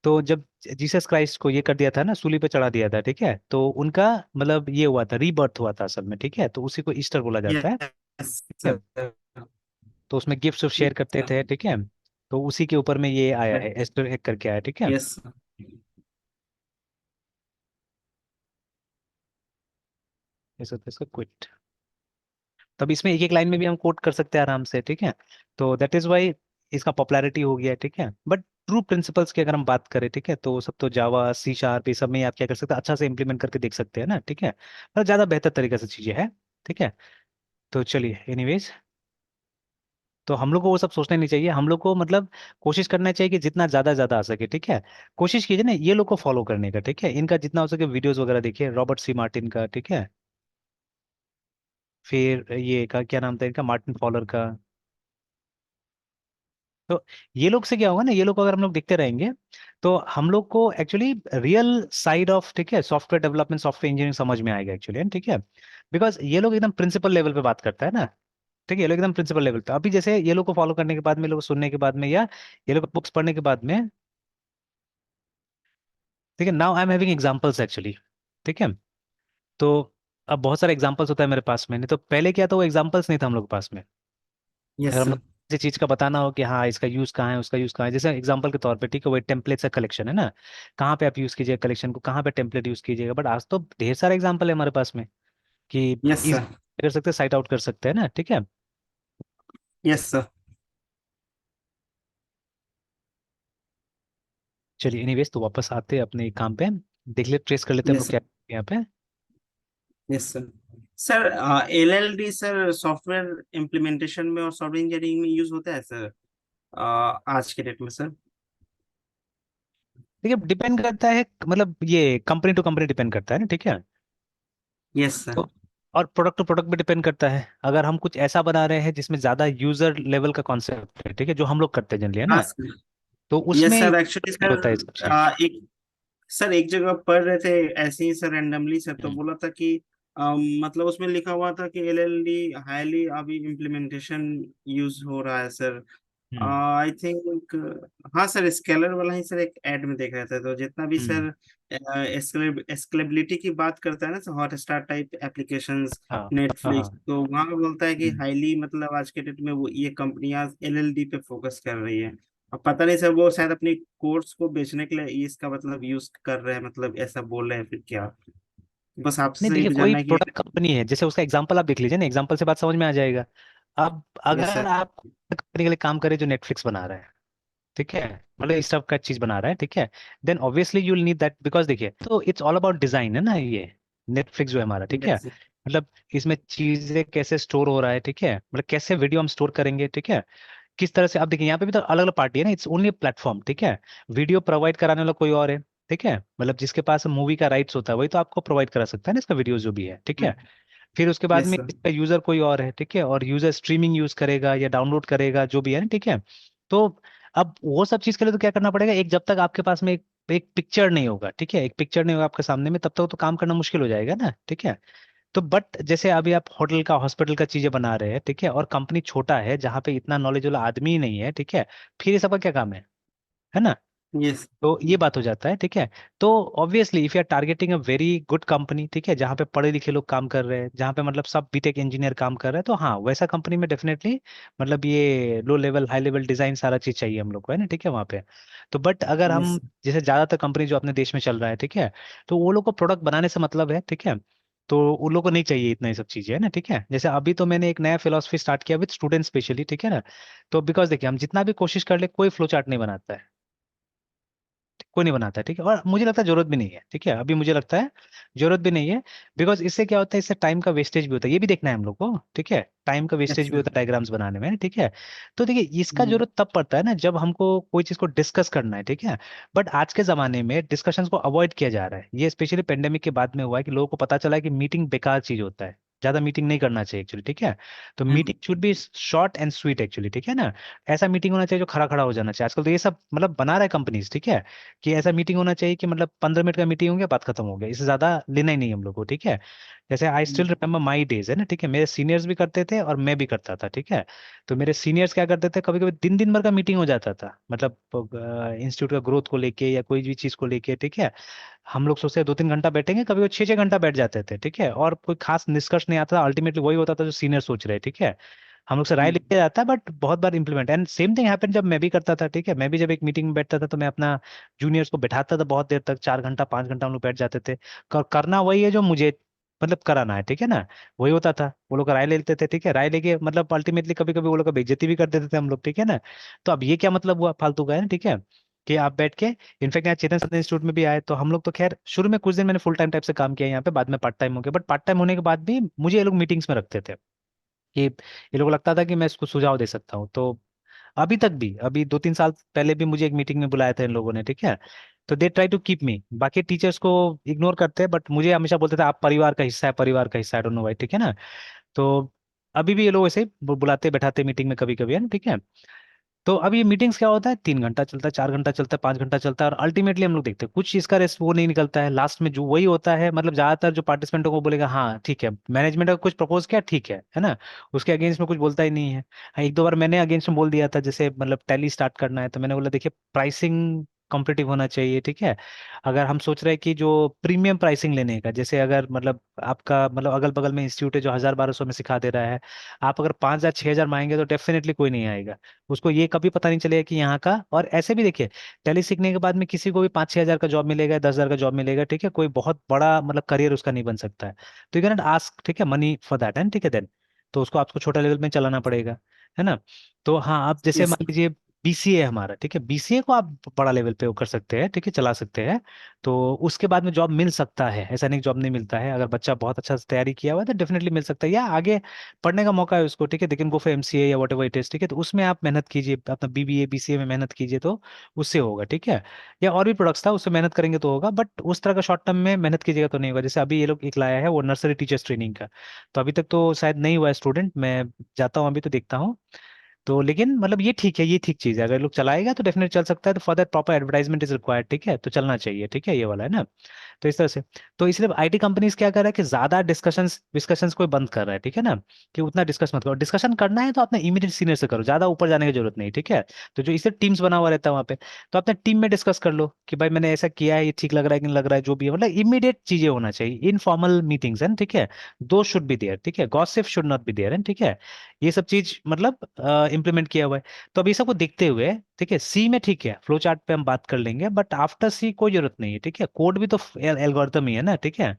तो जब जीसस क्राइस्ट को ये कर दिया था ना, सूली पे चढ़ा दिया था, ठीक है, तो उनका मतलब ये हुआ था, रीबर्थ हुआ था असल में, ठीक है, तो उसी को ईस्टर बोला जाता है, यस ठीक है। सर तो उसमें गिफ्ट शेयर करते थे, ठीक है। तो उसी के ऊपर में ये आया है, एस्टर एक करके आया, ठीक है। यस ऐसा इसका क्विट, तब इसमें एक एक लाइन में भी हम कोट कर सकते हैं आराम से, ठीक है। तो दैट इज वाई इसका पॉपुलैरिटी हो गया है, ठीक है। बट ट्रू प्रिंसिपल्स की अगर हम बात करें, ठीक है, तो सब तो जावा सी शार्प ये सब में आप क्या कर सकते हैं, अच्छा से इंप्लीमेंट करके देख सकते हैं ना, ठीक है, पर ज्यादा बेहतर तरीके से चीजें हैं, ठीक है। तो चलिए एनीवेज, तो हम लोग को वो सब सोचना नहीं चाहिए, हम लोग को मतलब कोशिश करना चाहिए कि जितना ज्यादा आ सके, ठीक है। कोशिश कीजिए ना ये लोग को फॉलो करने का, ठीक है, इनका जितना हो सके वीडियोस वगैरह देखिए, रॉबर्ट सी मार्टिन का, ठीक है। फिर ये का क्या नाम था इनका, मार्टिन फॉलर का। तो ये लोग से क्या होगा ना, ये लोग को अगर हम लोग देखते रहेंगे, तो हम लोग को एक्चुअली रियल साइड ऑफ, ठीक है, सॉफ्टवेयर डेवलपमेंट, सॉफ्टवेयर इंजीनियरिंग समझ में आएगा एक्चुअली, ठीक है। बिकॉज ये लोग एकदम प्रिंसिपल लेवल पे बात करता है ना, ठीक है, ये लोग एकदम प्रिंसिपल लेवल पे, अभी जैसे ये लोग को फॉलो करने के बाद में, ये लोग को सुनने के बाद में, या ये लोग बुक्स पढ़ने के बाद में, ठीक है, now I am having examples actually, ठीक है। तो अब बहुत सारे एग्जांपल्स होता है मेरे पास में, नहीं तो पहले क्या था, वो एग्जांपल्स नहीं था हम लोग के पास में। यस अगर हम लोग सर किसी चीज का बताना हो कि हाँ इसका यूज कहाँ है, उसका यूज कहाँ है, जैसे एग्जांपल के तौर पे, ठीक है, वो टेम्पलेट्स का कलेक्शन है ना, कहाँ पे आप यूज कीजिएगा कलेक्शन को, कहाँ पे टेम्पलेट यूज कीजिएगा, बट आज तो ढेर सारे एग्जांपल है हमारे पास में, कि यस इस सर कर सकते हैं, साइट आउट कर सकते हैं ना, ठीक है। यस सर चलिए एनीवेज, तो वापस आते हैं अपने काम पे, देख ले ट्रेस कर लेते हैं हम यस लोग सर क्या यहाँ पे। Yes sir sir LLD sir software implementation में और सॉफ्टवेयर इंजीनियरिंग में यूज होता है सर आज के डेट में सर। ठीक है, डिपेंड करता है, मतलब ये कंपनी टू कंपनी डिपेंड करता है ना, ठीक है। यस सर तो और प्रोडक्ट टू प्रोडक्ट भी डिपेंड करता है, अगर हम कुछ ऐसा बना रहे हैं जिसमें ज्यादा यूजर लेवल का कॉन्सेप्ट है, ठीक है, जो हम लोग करते हैं जनरली, है हाँ ना, सर तो यस उसमें सर एक्चुअली होता है सब चीज। सर एक सर एक जगह पढ़ रहे थे ऐसे ही सर रैंडमली सर तो हम्म बोला था कि मतलब उसमें लिखा हुआ था कि एलएलडी हाईली अभी इम्प्लीमेंटेशन यूज हो रहा है सर। हम्म आई थिंक हाँ सर स्केलर वाला ही सर एक ऐड में देख रहा था तो जितना भी हम्म, सर स्केलेबिलिटी की बात करता है ना सर हॉटस्टार टाइप एप्लीकेशंस हाँ हाँ नेटफ्लिक्स हाँ, तो वहाँ पे बोलता है कि हम्म। हाईली मतलब आज के डेट में वो ये कंपनियां एलएलडी पे फोकस कर रही है। अब पता नहीं सर वो शायद अपनी कोर्स को बेचने के लिए इसका मतलब यूज कर रहे हैं मतलब ऐसा बोल रहे हैं फिर क्या। बस आपसे नहीं सर ये देखिए, तो कोई जानना है कि प्रोडक्ट कंपनी है, जैसे उसका एग्जांपल आप देख लीजिए ना, एग्जांपल से बात समझ में आ जाएगा। अब यस अगर सर आप कंपनी के लिए काम करें जो नेटफ्लिक्स बना रहा है, ठीक है, मतलब इस टाइप का चीज बना रहा है, ठीक है, then obviously you will need that, because देखिए, तो इट्स ऑल अबाउट डिजाइन है ना ये, नेटफ्लिक्स जो है हमारा, ठीक है, यस मतलब इसमें चीजें कैसे स्टोर हो रहा है, ठीक है, मतलब कैसे वीडियो हम स्टोर करेंगे, ठीक है, किस तरह से, आप देखिए यहाँ पे भी तो अलग अलग पार्टी है ना, इट्स ओनली प्लेटफॉर्म, ठीक है। वीडियो प्रोवाइड कराने वाला कोई और है, ठीक है, मतलब जिसके पास मूवी का राइट्स होता है वही तो आपको प्रोवाइड करा सकता है ना इसका वीडियो जो भी है, ठीक है। फिर उसके बाद यस में सर इसका यूजर कोई और है, ठीक है, और यूजर स्ट्रीमिंग यूज करेगा या डाउनलोड करेगा जो भी है ना, ठीक है। तो अब वो सब चीज के लिए तो क्या करना पड़ेगा, एक जब तक आपके पास में एक पिक्चर नहीं होगा, ठीक है, एक पिक्चर नहीं होगा आपके सामने में, तब तक तो काम करना मुश्किल हो जाएगा ना, ठीक है। तो बट जैसे अभी आप होटल का हॉस्पिटल का चीजें बना रहे हैं, ठीक है, और कंपनी छोटा है जहाँ पे इतना नॉलेज वाला आदमी ही नहीं है, ठीक है, फिर ये सबका क्या काम है ना। यस तो ये बात हो जाता है, ठीक है। तो obviously if you are targeting a very good company, ठीक है, जहाँ पे पढ़े लिखे लोग काम कर रहे हैं, जहाँ पे मतलब सब बीटेक इंजीनियर काम कर रहे हैं, तो हाँ वैसा कंपनी में डेफिनेटली मतलब ये low level high level design सारा चीज चाहिए हम लोग को, है ना, ठीक है, वहाँ पे। तो बट अगर यस हम जैसे ज्यादातर कंपनी जो अपने देश में चल रहा है, ठीक है, तो वो लोग को प्रोडक्ट बनाने से मतलब है, ठीक है। तो उन लोग को नहीं चाहिए इतना ये सब चीजें, है ना, ठीक है। जैसे अभी तो मैंने एक नया फिलोसफी स्टार्ट किया विद स्टूडेंट स्पेशली, ठीक है ना। तो बिकॉज देखिए हम जितना भी कोशिश कर ले कोई फ्लो चार्ट नहीं बनाता है, कोई नहीं बनाता है, ठीक है, और मुझे लगता है जरूरत भी नहीं है, ठीक है, अभी मुझे लगता है जरूरत भी नहीं है। बिकॉज इससे क्या होता है, इससे टाइम का वेस्टेज भी होता है, ये भी देखना है हम लोग को, ठीक है, टाइम का वेस्टेज भी अच्छा। होता है डायग्राम्स बनाने में, ठीक है। तो देखिए इसका हम्म। जरूरत तब पड़ता है ना जब हमको कोई चीज को डिस्कस करना है, ठीक है। बट आज के जमाने में डिस्कशंस को अवॉइड किया जा रहा है, ये स्पेशली पेंडेमिक के बाद में हुआ है कि लोगों को पता चला है कि मीटिंग बेकार चीज होता है, ज्यादा मीटिंग नहीं करना चाहिए एक्चुअली, ठीक है। तो hmm. Meeting should be short and sweet actually, ठीक है ना। ऐसा मीटिंग होना चाहिए जो खड़ा खड़ा हो जाना चाहिए, आजकल तो ये सब मतलब बना रहा है कंपनीज, ठीक है, कि ऐसा मीटिंग होना चाहिए कि मतलब 15 मिनट का मीटिंग हो गया, बात खत्म हो गया, इससे ज्यादा लेना ही नहीं हम लोग को, ठीक है। जैसे I still hmm. Remember my days है ना, ठीक है, मेरे सीनियर्स भी करते थे और मैं भी करता था, ठीक है। तो मेरे सीनियर्स क्या करते थे, कभी कभी दिन दिन भर का मीटिंग हो जाता था, मतलब इंस्टीट्यूट का ग्रोथ को लेके या कोई भी चीज को लेके, ठीक है। हम लोग सोचते 2-3 घंटा बैठेंगे, कभी वो 6-6 घंटा बैठ जाते थे, ठीक है, और कोई खास निष्कर्ष नहीं आता था, अल्टीमेटली वही होता था जो सीनियर सोच रहे, ठीक है। हम लोग से राय हम्म। लेके जाता है बट बहुत बार implement, and same thing happen जब मैं भी करता था, ठीक है। मैं भी जब एक मीटिंग में बैठता था तो मैं अपना जूनियर्स को बैठाता था बहुत देर तक, 4 घंटा 5 घंटा हम लोग बैठ जाते थे। करना वही है जो मुझे मतलब कराना है, ठीक है ना। वही होता था, वो लोग राय ले लेते थे, ठीक है, राय लेके मतलब अल्टीमेटली कभी कभी वो लोग का बेइज्जती भी कर देते थे हम लोग, ठीक है ना। तो अब ये क्या मतलब हुआ फालतू का, है ना, ठीक है, कि आप बैठ के, इनफैक्ट यहाँ चेतन संत इंस्टीट्यूट में भी आए तो हम लोग तो खैर शुरू में कुछ दिन मैंने फुल टाइम टाइप से काम किया यहाँ पे, बाद में पार्ट टाइम हो गया, बट पार्ट टाइम होने के बाद भी मुझे ये लोग मीटिंग्स में रखते थे कि ये लोग को लगता था कि मैं इसको सुझाव दे सकता हूँ। तो अभी तक भी, अभी 2-3 साल पहले भी मुझे एक मीटिंग में बुलाया था इन लोगों ने, ठीक है। तो they try to keep me, बाकी टीचर्स को इग्नोर करते हैं बट मुझे हमेशा बोलते थे आप परिवार का हिस्सा है, परिवार का हिस्सा, आई डोंट नो व्हाई, ठीक है ना। तो अभी भी ये लोग ऐसे ही बुलाते बैठाते मीटिंग में कभी कभी, है ना, ठीक है। तो अब ये मीटिंग्स क्या होता है, 3 घंटा चलता है, 4 घंटा चलता है, 5 घंटा चलता है, और अल्टीमेटली हम लोग देखते हैं कुछ इसका रेस वो नहीं निकलता है, लास्ट में जो वही होता है, मतलब ज्यादातर जो पार्टिसिपेंटों को बोलेगा हाँ ठीक है, मैनेजमेंट का कुछ प्रपोज किया, ठीक है ना, उसके अगेंस्ट में कुछ बोलता ही नहीं है। हाँ, एक दो बार मैंने अगेंस्ट में बोल दिया था, जैसे मतलब टैली स्टार्ट करना है तो मैंने बोला देखिए प्राइसिंग कॉम्पिटिटिव होना चाहिए, ठीक है। अगर हम सोच रहे हैं कि जो प्रीमियम प्राइसिंग लेने का, जैसे अगर मतलब आपका मतलब अगल बगल में इंस्टीट्यूट है जो 1000-1200 में सिखा दे रहा है, आप अगर 5000-6000 मांगेंगे तो डेफिनेटली कोई नहीं आएगा, उसको ये कभी पता नहीं चलेगा कि यहाँ का। और ऐसे भी देखिए टैली सीखने के बाद में किसी को भी 5-6 हजार का जॉब मिलेगा, 10 हजार का जॉब मिलेगा, ठीक है, कोई बहुत बड़ा मतलब करियर उसका नहीं बन सकता है। तो यू कैन नॉट आस्क, ठीक है, मनी फॉर दैट एंड, ठीक है, देन तो उसको आपको छोटा लेवल में चलाना पड़ेगा, है ना। तो हाँ, आप जैसे यस। मान लीजिए बीसीए है हमारा, ठीक है, बीसीए को आप बड़ा लेवल पे वो कर सकते हैं, ठीक है, चला सकते हैं। तो उसके बाद में जॉब मिल सकता है, ऐसा नहीं जॉब नहीं मिलता है, अगर बच्चा बहुत अच्छा से तैयारी किया हुआ है तो डेफिनेटली मिल सकता है, या आगे पढ़ने का मौका है उसको, ठीक है, they can go for MCA या वट एवर इट इज, ठीक है, तो उसमें आप मेहनत कीजिए, अपना बीबीए बीसीए में मेहनत कीजिए तो उससे होगा, ठीक है। या और भी प्रोडक्ट्स था उससे मेहनत करेंगे तो होगा, बट उस तरह का शॉर्ट टर्म में मेहनत कीजिएगा तो नहीं होगा। जैसे अभी ये लोग एक लाया है वो नर्सरी टीचर्स ट्रेनिंग का, तो अभी तक तो शायद नहीं हुआ है स्टूडेंट, मैं जाता हूँ अभी तो देखता हूँ। तो लेकिन मतलब ये ठीक है, ये ठीक चीज है, अगर लोग चलाएगा तो डेफिनेट चल सकता है, तो for that proper advertisement is required, ठीक है, तो चलना चाहिए, ठीक है, ये वाला है ना। तो इस तरह से, तो इसलिए आईटी कंपनीज क्या कर रहा है कि ज्यादा डिस्कशंस डिस्कशंस को बंद कर रहा है, ठीक है ना, कि उतना डिस्कस मत करो, डिस्कशन करना है तो अपने इमीडिएट सीनियर से करो, ज्यादा ऊपर जाने की जरूरत नहीं, ठीक है। तो जो इससे टीम्स बना हुआ रहता है वहाँ पे, तो अपने टीम में डिस्कस कर लो कि भाई मैंने ऐसा किया है, ये ठीक लग रहा है कि नहीं लग रहा है, जो भी है मतलब इमीडिएट चीजें होना चाहिए, इनफॉर्मल मीटिंग्स है, ठीक है, दो शुड बी देयर, ठीक है, gossip should not be there, ठीक है। ये सब चीज मतलब इम्प्लीमेंट किया हुआ है। तो अभी सबको देखते हुए, ठीक है, सी में ठीक है, फ्लो चार्ट पे हम बात कर लेंगे, बट आफ्टर सी कोई जरूरत नहीं है, ठीक है, कोड भी तो एल्गोरिथम ही है ना, ठीक है,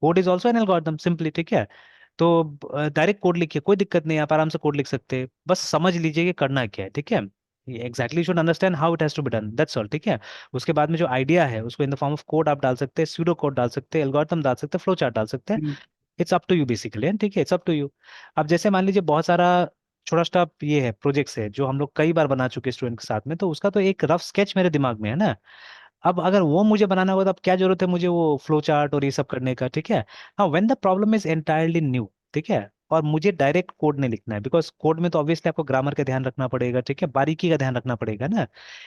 code is also an algorithm simply, ठीक है। तो डायरेक्ट कोड लिखिए, कोई दिक्कत नहीं है, आप आराम से कोड लिख सकते हैं, बस समझ लीजिए कि करना क्या है, ठीक है। Exactly should understand how it has to be done, that's all, ठीक है। उसके बाद में जो आइडिया है उसको in the form of code आप डाल सकते हैं, स्यूडो कोड डाल सकते हैं, एल्गोरिथम डाल सकते हैं, फ्लो चार्ट डाल सकते हैं, hmm. It's up to you basically, ठीक है, इट्स अप टू यू। अब जैसे मान लीजिए बहुत सारा छोटा छोटा ये है प्रोजेक्ट्स है जो हम लोग कई बार बना चुके स्टूडेंट के साथ में, तो उसका तो एक रफ स्केच मेरे दिमाग में है ना। अब अगर वो मुझे बनाना होगा तो अब क्या जरूरत है मुझे वो फ्लो चार्ट और ये सब करने का, ठीक है। हाँ, when the problem is entirely new, ठीक है, और मुझे डायरेक्ट कोड नहीं लिखना है, बिकॉज कोड में तो ऑब्वियसली आपको ग्रामर का ध्यान रखना पड़ेगा, ठीक है, बारीकी का ध्यान रखना पड़ेगा ना।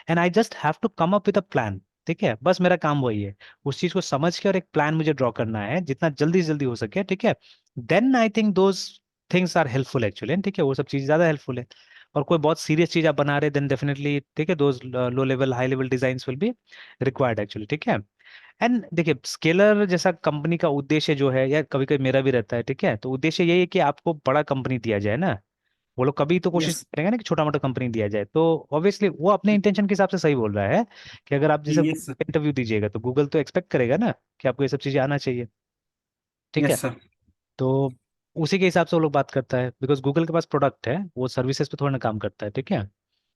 And I just have to come up with a plan, ठीक है, बस मेरा काम वही है, उस चीज को समझ के और एक प्लान मुझे ड्रॉ करना है जितना जल्दी से जल्दी हो सके, ठीक है। Then I think those things are helpful actually, ठीक है, वो सब चीज ज्यादा हेल्पफुल है। और कोई बहुत सीरियस चीज आप बना रहे देन डेफिनेटली, ठीक है, those low level high level designs will be required actually, ठीक है। एंड देखिए स्केलर जैसा कंपनी का उद्देश्य जो है, या कभी कभी मेरा भी रहता है, ठीक है, तो उद्देश्य यही है कि आपको बड़ा कंपनी दिया जाए ना। वो लोग कभी तो कोशिश यस। करेंगे ना कि छोटा मोटा कंपनी दिया जाए, तो ऑब्वियसली वो अपने इंटेंशन के हिसाब से सही बोल रहा है, कि अगर आप जैसे यस। इंटरव्यू दीजिएगा तो गूगल तो एक्सपेक्ट करेगा ना कि आपको ये सब चीजें आना चाहिए, ठीक है। Yes sir. तो उसी के हिसाब से वो लोग बात करता है, बिकॉज गूगल के पास प्रोडक्ट है, वो सर्विसेज पे थोड़ा ना काम करता है, ठीक है।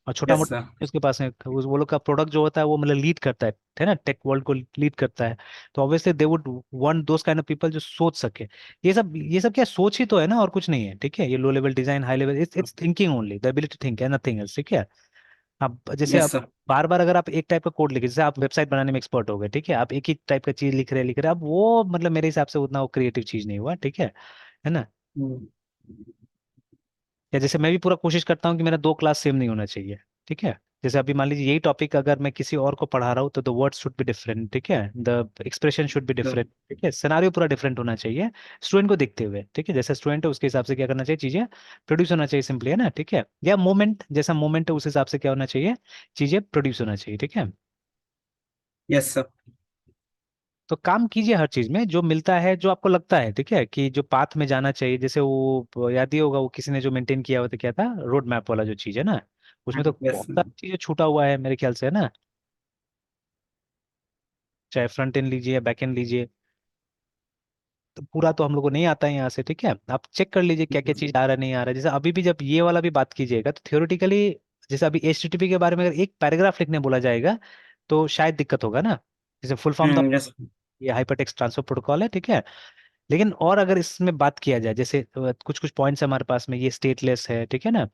और छोटा यस मोटा सर। उसके पास है, वो लोग का प्रोडक्ट जो होता है वो मतलब लीड करता है ना, टेक वर्ल्ड को लीड करता है। तो obviously they would want those kind of people जो सोच सके। ये सब क्या सोच ही तो है ना, और कुछ नहीं है, ठीक है। ये low level design, high level, it's thinking only, the ability to think and nothing else, ठीक है। अब जैसे यस आप सर। बार बार अगर आप एक टाइप का कोड लिखे, जैसे आप वेबसाइट बनाने में एक्सपर्ट हो गए, ठीक है, आप एक ही टाइप का चीज लिख रहे हैं, अब वो मतलब मेरे हिसाब से उतना वो क्रिएटिव चीज नहीं हुआ, ठीक है ना। हम्म। या जैसे मैं भी पूरा कोशिश करता हूँ कि मेरा दो क्लास सेम नहीं होना चाहिए, ठीक है। जैसे अभी मान लीजिए यही टॉपिक अगर मैं किसी और को पढ़ा रहा हूँ तो the word should be different, ठीक है, the expression should be different, ठीक है, सिनारियो पूरा डिफरेंट होना चाहिए स्टूडेंट को देखते हुए, ठीक है। जैसे स्टूडेंट है उसके हिसाब से क्या करना चाहिए, चीजें प्रोड्यूस होना चाहिए सिंपली, है ना, ठीक है। या मोमेंट, जैसा मोमेंट है उस हिसाब से क्या होना चाहिए, चीजें प्रोड्यूस होना चाहिए, ठीक है। Yes sir. तो काम कीजिए हर चीज में जो मिलता है, जो आपको लगता है, ठीक है, कि जो पाथ में जाना चाहिए। जैसे वो याद ही होगा, वो किसी ने जो मेंटेन किया हुआ था, क्या था, रोड मैप वाला जो चीज है ना, उसमें तो यस बहुत सारी चीजें छूटा हुआ है मेरे ख्याल से, है ना। चाहे फ्रंट एंड लीजिए या बैक एंड लीजिए, तो पूरा तो हम लोग को नहीं आता है यहाँ से, ठीक है। आप चेक कर लीजिए क्या क्या चीज आ रहा है नहीं आ रहा है। जैसे अभी भी जब ये वाला भी बात कीजिएगा तो थियोरेटिकली, जैसे अभी HTTP के बारे में अगर एक पैराग्राफ लिखने बोला जाएगा तो शायद दिक्कत होगा ना। जैसे फुल फॉर्म तो यस। ये हाइपरटेक्स्ट ट्रांसफर प्रोटोकॉल है, ठीक है। लेकिन और अगर इसमें बात किया जाए, जैसे कुछ कुछ पॉइंट्स हमारे पास में, ये स्टेटलेस है, ठीक है ना।